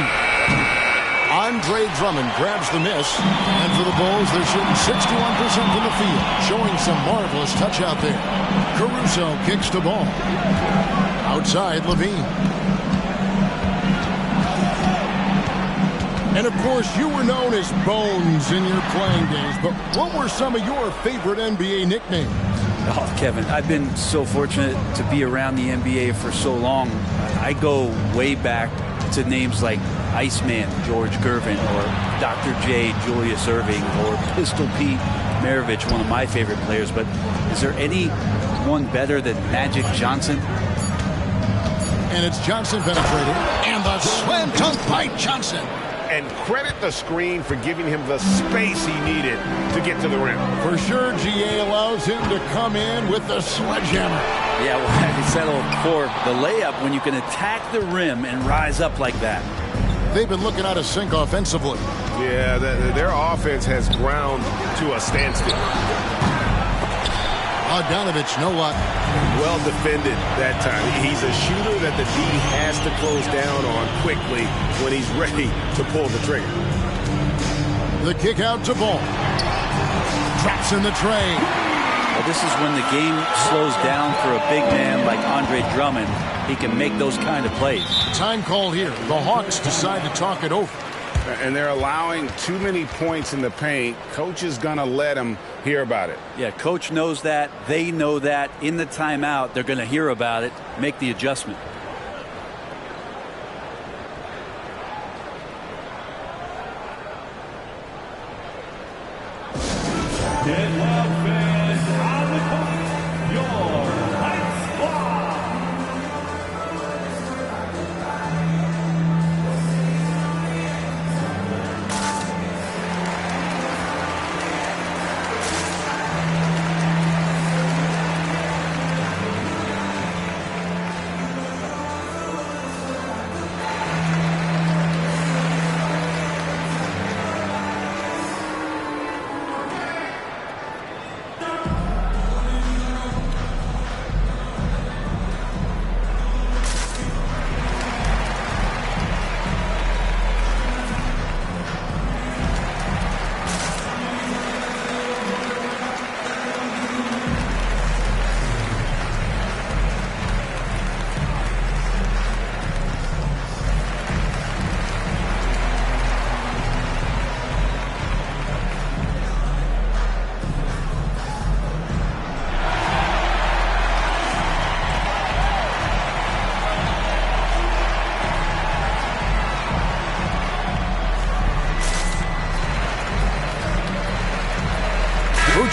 Andre Drummond grabs the miss. And for the Bulls, they're shooting 61% from the field, showing some marvelous touch out there. Caruso kicks the ball. Outside, Levine. And, of course, you were known as Bones in your playing days, but what were some of your favorite NBA nicknames? Oh, Kevin, I've been so fortunate to be around the NBA for so long. I go way back to names like Iceman, George Gervin, or Dr. J, Julius Erving, or Pistol Pete Maravich, one of my favorite players. But is there any one better than Magic Johnson? And it's Johnson penetrating. And the slam dunk by Johnson. And credit the screen for giving him the space he needed to get to the rim. For sure, GA allows him to come in with the sledgehammer. Yeah, well, I settled for the layup when you can attack the rim and rise up like that. They've been looking out of sync offensively. Yeah, their offense has ground to a standstill. Bogdanovich, no luck. Well defended that time. He's a shooter that the D has to close down on quickly when he's ready to pull the trigger. The kick out to Ball. Traps in the tray. Well, this is when the game slows down for a big man like Andre Drummond. He can make those kind of plays. Time call here. The Hawks decide to talk it over. And they're allowing too many points in the paint. Coach is going to let them hear about it. Yeah, coach knows that. They know that. In the timeout, they're going to hear about it, make the adjustment.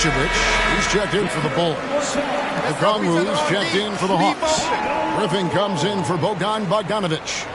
Vucevic, he's checked in for the Bulls. Okongwu's checked in for the Hawks. Griffin comes in for Bogdan Bogdanovich.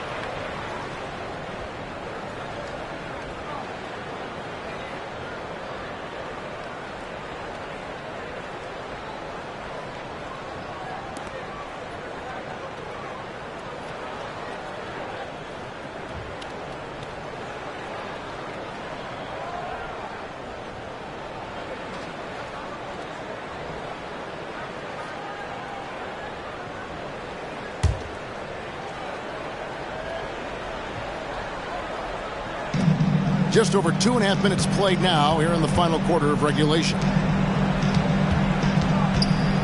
Just over 2.5 minutes played now here in the final quarter of regulation.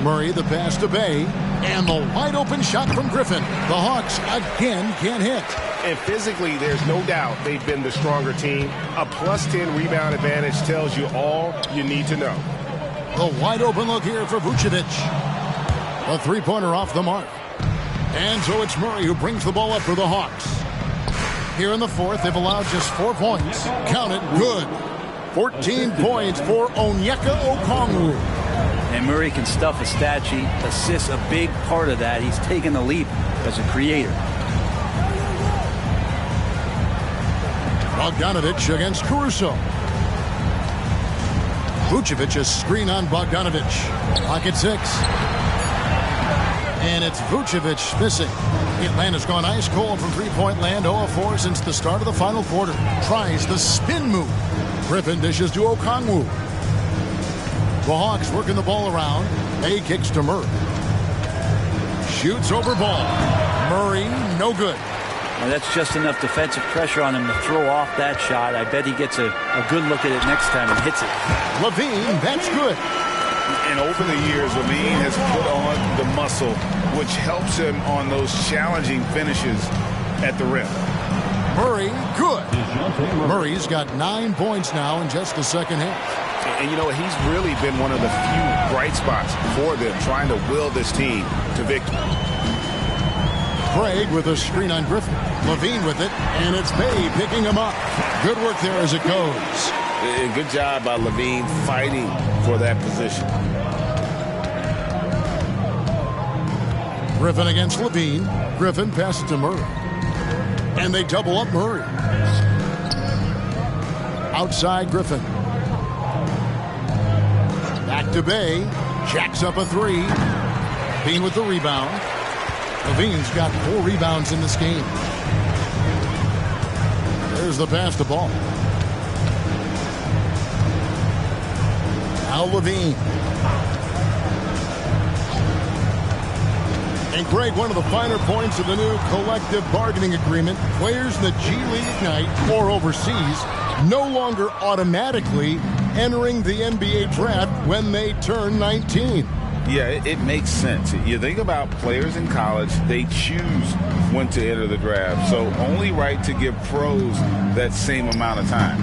Murray the pass to Bay. And the wide open shot from Griffin. The Hawks again can't hit. And physically, there's no doubt they've been the stronger team. A +10 rebound advantage tells you all you need to know. The wide open look here for Vucevic. A three-pointer off the mark. And so it's Murray who brings the ball up for the Hawks. Here in the fourth, they've allowed just 4 points. Count it, good. 14 points for Onyeka Okongwu. And Murray can stuff a stat sheet. Assists a big part of that. He's taken the leap as a creator. Bogdanovic against Caruso. Vucevic, a screen on Bogdanovic. Pocket 6. And it's Vucevic missing. Atlanta's gone ice cold from three-point land, 0 of 4 since the start of the final quarter. Tries the spin move. Griffin dishes to Okongwu. The Hawks working the ball around. Bay kicks to Murray. Shoots over ball. Murray, no good. Well, that's just enough defensive pressure on him to throw off that shot. I bet he gets a good look at it next time and hits it. LaVine, that's good. And over the years, LaVine has put on the muscle, which helps him on those challenging finishes at the rim. Murray, good. Murray's got 9 points now in just the second half. And you know, he's really been one of the few bright spots for them, trying to will this team to victory. Craig with a screen on Griffin. LaVine with it, and it's Bay picking him up. Good work there as it goes. Good job by LaVine fighting for that position. Griffin against LaVine. Griffin passes to Murray. And they double up Murray. Outside Griffin. Back to Bay. Jacks up a 3. LaVine with the rebound. LaVine's got 4 rebounds in this game. There's the pass to ball. Now LaVine. And Greg, one of the finer points of the new collective bargaining agreement, players in the G League Ignite or overseas no longer automatically entering the NBA draft when they turn 19. Yeah, it makes sense. You think about players in college, they choose when to enter the draft. So only right to give pros that same amount of time.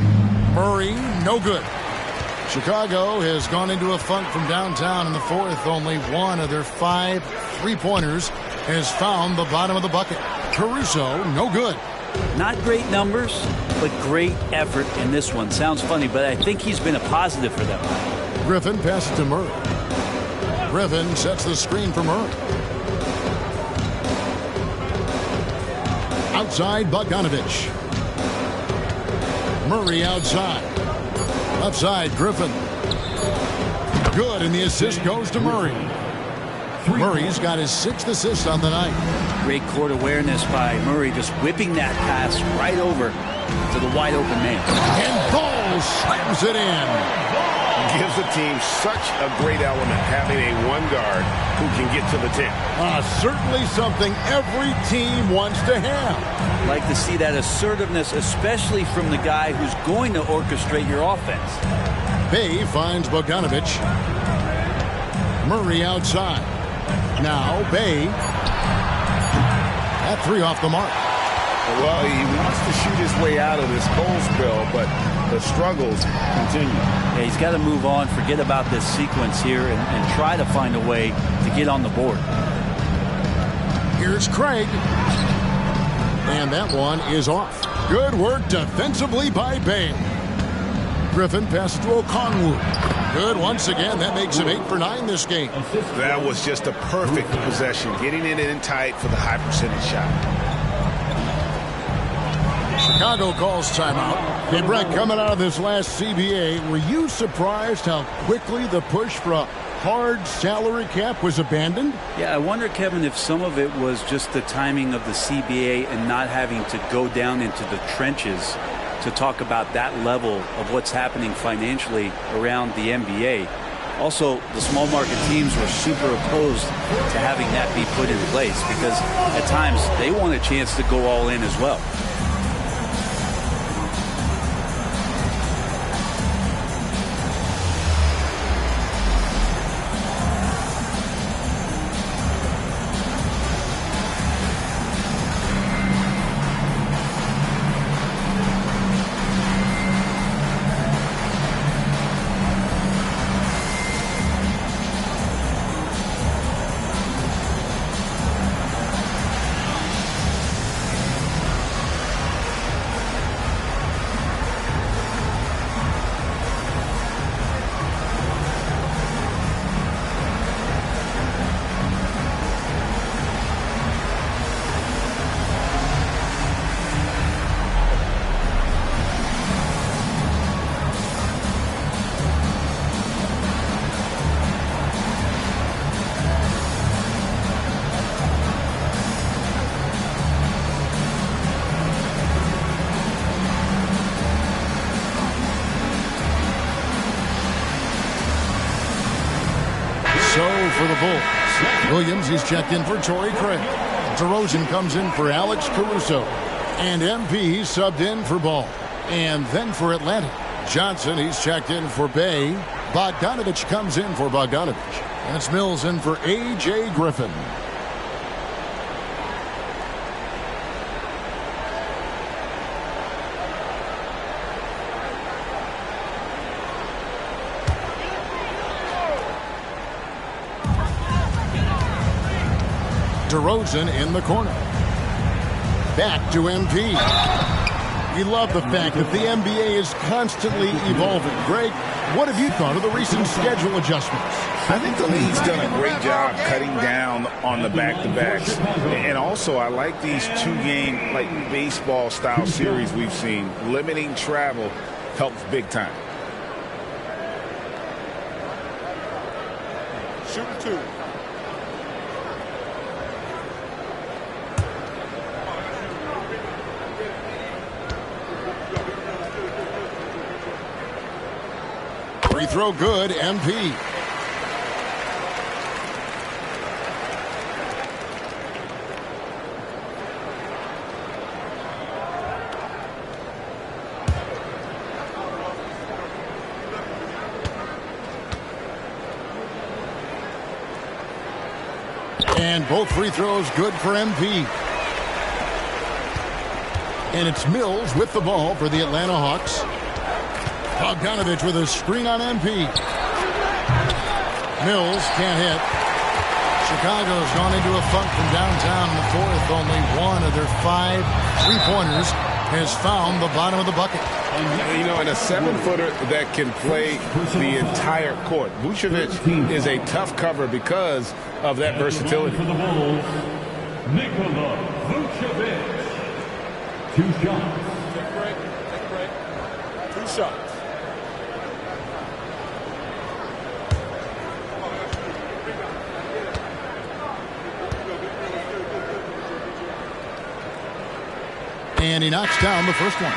Murray, no good. Chicago has gone into a funk from downtown in the fourth. Only one of their 5 three-pointers has found the bottom of the bucket. Caruso, no good. Not great numbers, but great effort in this one. Sounds funny, but I think he's been a positive for them. Griffin passes to Murray. Griffin sets the screen for Murray. Outside, Bogdanovic. Murray outside. Left side, Griffin. Good, and the assist goes to Murray. Murray's got his 6th assist on the night. Great court awareness by Murray, just whipping that pass right over to the wide open man. And Ball slams it in. Gives the team such a great element, having a one guard who can get to the 10. Certainly something every team wants to have. Like to see that assertiveness, especially from the guy who's going to orchestrate your offense. Bay finds Bogdanovic. Murray outside. Now Bay. That 3 off the mark. Well, he wants to shoot his way out of this cold spell, but the struggles continue. Yeah, he's got to move on, forget about this sequence here, and try to find a way to get on the board. Here's Craig. And that one is off. Good work defensively by Bay. Griffin passes to Okongwu. Good once again. That makes him 8 for 9 this game. That was just a perfect possession, getting it in tight for the high percentage shot. Chicago calls timeout. Hey, Brett, coming out of this last CBA, were you surprised how quickly the push for a hard salary cap was abandoned? Yeah, I wonder, Kevin, if some of it was just the timing of the CBA and not having to go down into the trenches to talk about that level of what's happening financially around the NBA. Also, the small market teams were super opposed to having that be put in place because at times they want a chance to go all in as well. Bulls. Williams, he's checked in for Torrey Craig. DeRozan comes in for Alex Caruso. And MP subbed in for Ball. And then for Atlanta, Johnson, he's checked in for Bay. Bogdanovich comes in for Bogdanovich. And it's Mills in for A.J. Griffin. DeRozan in the corner. Back to MP. We love the fact that the NBA is constantly evolving. Greg, what have you thought of the recent schedule adjustments? I think the league's done a great job cutting down on the back-to-backs. And also, I like these two-game, like baseball-style series we've seen. Limiting travel helps big time. Shooting two. Free throw good, MP. And both free throws good for MP. And it's Mills with the ball for the Atlanta Hawks. Bogdanovich with a screen on MP. Mills can't hit. Chicago's gone into a funk from downtown in the fourth. Only one of their 5 3-pointers has found the bottom of the bucket. You know, and a 7-footer that can play the entire court. Vucevic is a tough cover because of that versatility. For the Bulls, Nikola Vucevic. 2 shots. Take a break. 2 shots. And he knocks down the first one.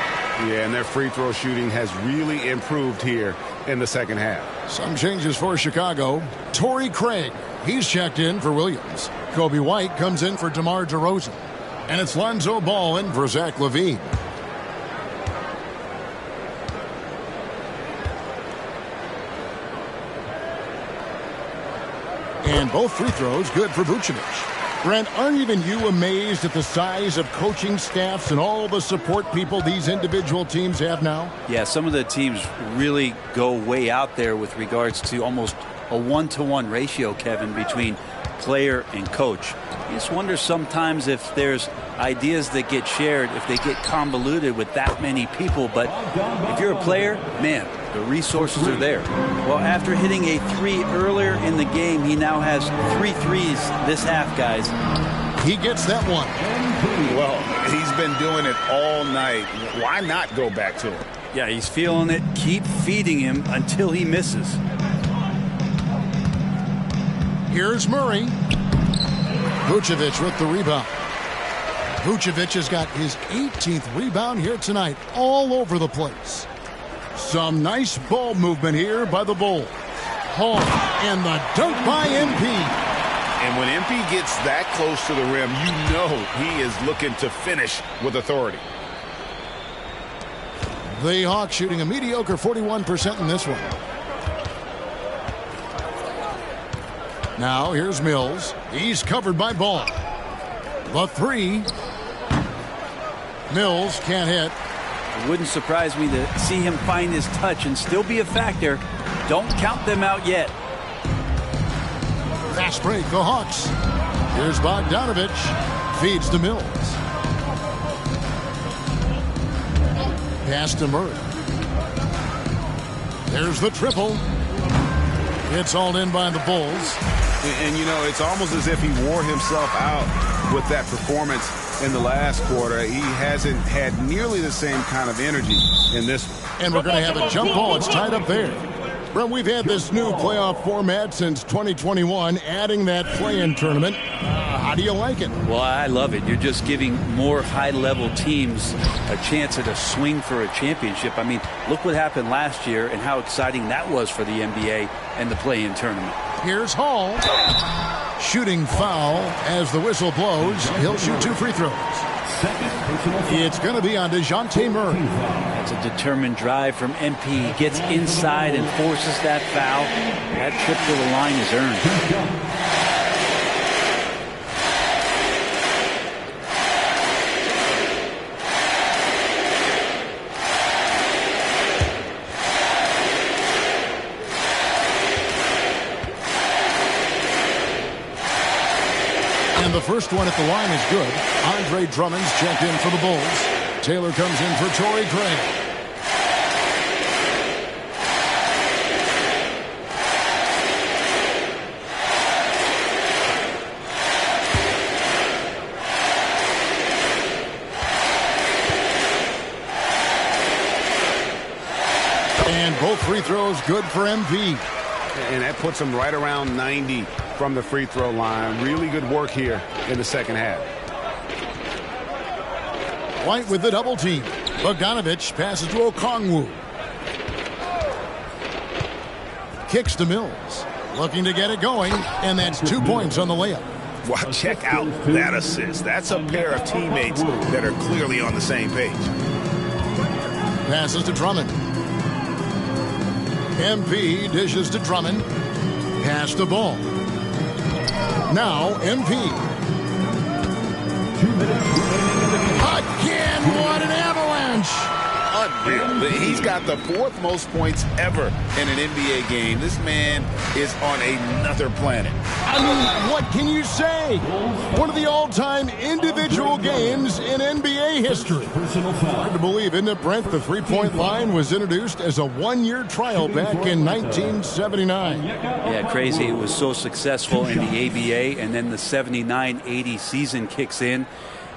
Yeah, and their free throw shooting has really improved here in the second half. Some changes for Chicago. Torrey Craig, he's checked in for Williams. Kobe White comes in for DeMar DeRozan. And it's Lonzo Ball in for Zach LaVine. And both free throws good for Vucevic. Brent, aren't even you amazed at the size of coaching staffs and all the support people these individual teams have now? Yeah, some of the teams really go way out there with regards to almost a 1-to-1 ratio, Kevin, between player and coach. You just wonder sometimes if there's ideas that get shared, if they get convoluted with that many people. But if you're a player, man, the resources are there. Well, after hitting a 3 earlier in the game, he now has 3 threes this half, guys. He gets that one. Well, he's been doing it all night. Why not go back to him? Yeah, he's feeling it. Keep feeding him until he misses. Here's Murray. Vucevic with the rebound. Vucevic has got his 18th rebound here tonight, all over the place. Some nice ball movement here by the Bulls. Hall and the dunk by MP. And when MP gets that close to the rim, you know he is looking to finish with authority. The Hawks shooting a mediocre 41% in this one. Now here's Mills. He's covered by Ball. The 3. Mills can't hit. It wouldn't surprise me to see him find his touch and still be a factor. Don't count them out yet. Fast break, the Hawks. Here's Bogdanovich. Feeds to Mills. Pass to Murray. There's the triple. It's hauled in by the Bulls. And, you know, it's almost as if he wore himself out with that performance in the last quarter. He hasn't had nearly the same kind of energy in this one. And we're going to have a jump ball. It's tied up there. Brent, we've had this new playoff format since 2021, adding that play-in tournament. How do you like it? Well, I love it. You're just giving more high-level teams a chance at a swing for a championship. I mean, look what happened last year and how exciting that was for the NBA and the play-in tournament. Here's Hall. Shooting foul as the whistle blows. He'll shoot 2 free throws. It's going to be on DeJounte Murray. That's a determined drive from MP. He gets inside and forces that foul. That trip to the line is earned. And the first one at the line is good. Andre Drummond's checked in for the Bulls. Taylor comes in for Torrey Craig. And both free throws good for MP. And that puts him right around 90 from the free throw line. Really good work here in the second half. White with the double team. Bogdanovich passes to Okongwu. Kicks to Mills. Looking to get it going, and that's 2 points on the layup. Wow, check out that assist. That's a pair of teammates that are clearly on the same page. Passes to Drummond. MP dishes to Drummond. Pass the ball. Now MP. 2 minutes remaining in the game. Again, what an avalanche! Unreal. He's got the 4th most points ever in an NBA game. This man is on another planet. I mean, what can you say? One of the all-time individual games in NBA history. Hard to believe, isn't it, Brent? The three-point line was introduced as a 1-year trial back in 1979. Yeah, crazy. It was so successful in the ABA, and then the 79-80 season kicks in.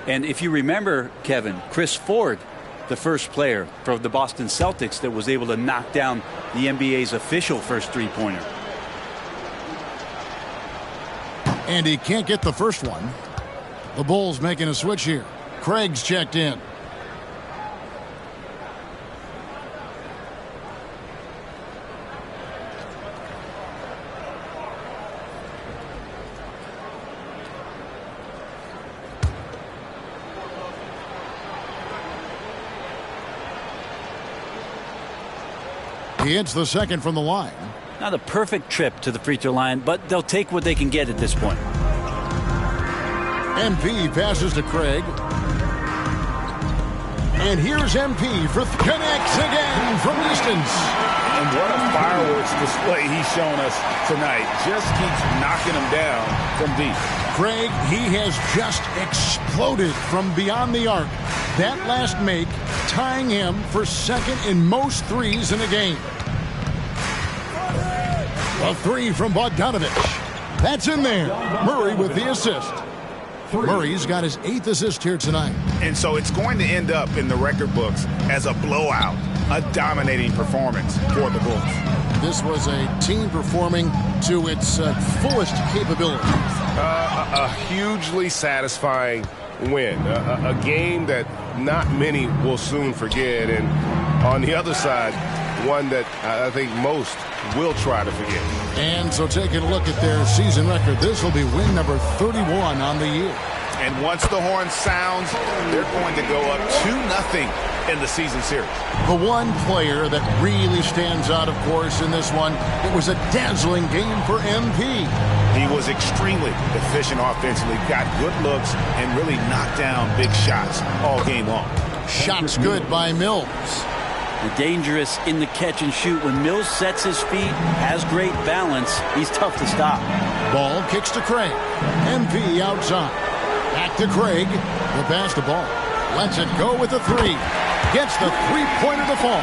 And if you remember, Kevin, Chris Ford, the first player for the Boston Celtics that was able to knock down the NBA's official first three-pointer. And he can't get the first one. The Bulls making a switch here. Craig's checked in. He hits the second from the line. Not a perfect trip to the free throw line, but they'll take what they can get at this point. MP passes to Craig. And here's MP for connects again from distance. And what a fireworks display he's shown us tonight. Just keeps knocking him down from deep. Craig, he has just exploded from beyond the arc. That last make tying him for second in most threes in a game. A three from Bogdanovich. That's in there. Murray with the assist. Murray's got his 8th assist here tonight. And so it's going to end up in the record books as a blowout, a dominating performance for the Bulls. This was a team performing to its fullest capability. A hugely satisfying win. A game that not many will soon forget. And on the other side, one that I think most will try to forget. And so taking a look at their season record, this will be win number 31 on the year. And once the horn sounds, they're going to go up 2-0 in the season series. The one player that really stands out, of course, in this one, it was a dazzling game for MP. He was extremely efficient offensively, got good looks, and really knocked down big shots all game long. Shots good by Mills. The dangerous in the catch and shoot. When Mills sets his feet, has great balance, he's tough to stop. Ball kicks to Craig. MP outside. Back to Craig. He'll pass the ball. Lets it go with the three. Gets the three-pointer to fall.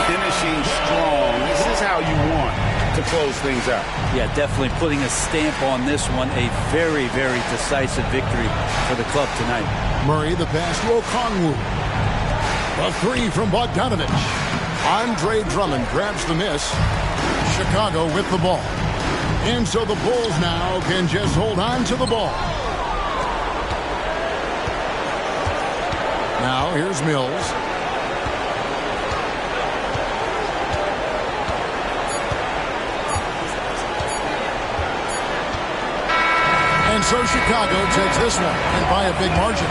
Finishing strong. This is how you want to close things out. Yeah, definitely putting a stamp on this one. A very, very decisive victory for the club tonight. Murray the pass to Okongwu. A three from Bogdanovich. Andre Drummond grabs the miss. Chicago with the ball. And so the Bulls now can just hold on to the ball. Now here's Mills. so Chicago takes this one, and by a big margin.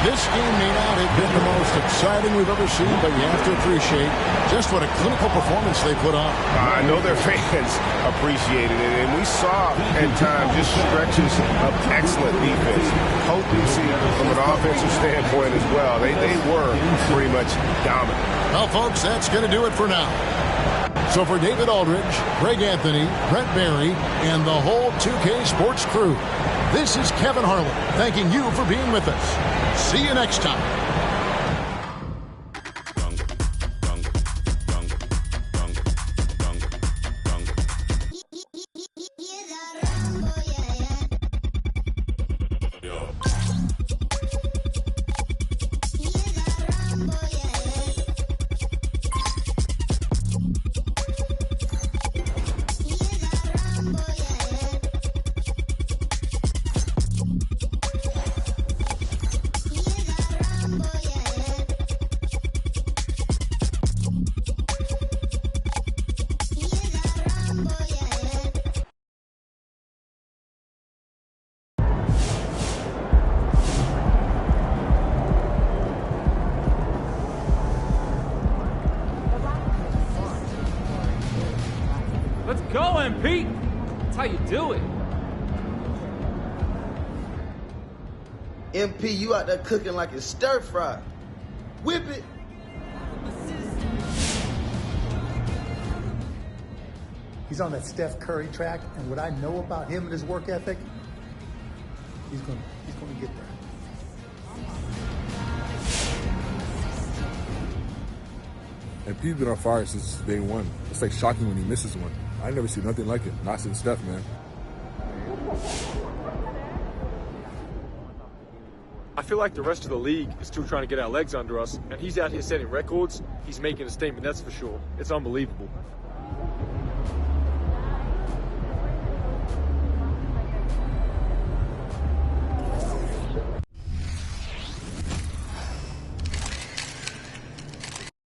This game may not have been the most exciting we've ever seen, but you have to appreciate just what a clinical performance they put on. I know their fans appreciated it, and we saw at times just stretches of excellent defense, potency from an offensive standpoint as well. They were pretty much dominant. Well, folks, that's going to do it for now. So for David Aldridge, Greg Anthony, Brent Barry, and the whole 2K Sports crew, this is Kevin Harlan thanking you for being with us. See you next time. Let's go, MP! That's how you do it. MP, you out there cooking like it's stir fry. Whip it. He's on that Steph Curry track, and what I know about him and his work ethic, he's gonna get there. And P's been on fire since day one. It's like shocking when he misses one. I never see nothing like it. Not since Steph, man. I feel like the rest of the league is still trying to get our legs under us, and he's out here setting records. He's making a statement, that's for sure. It's unbelievable.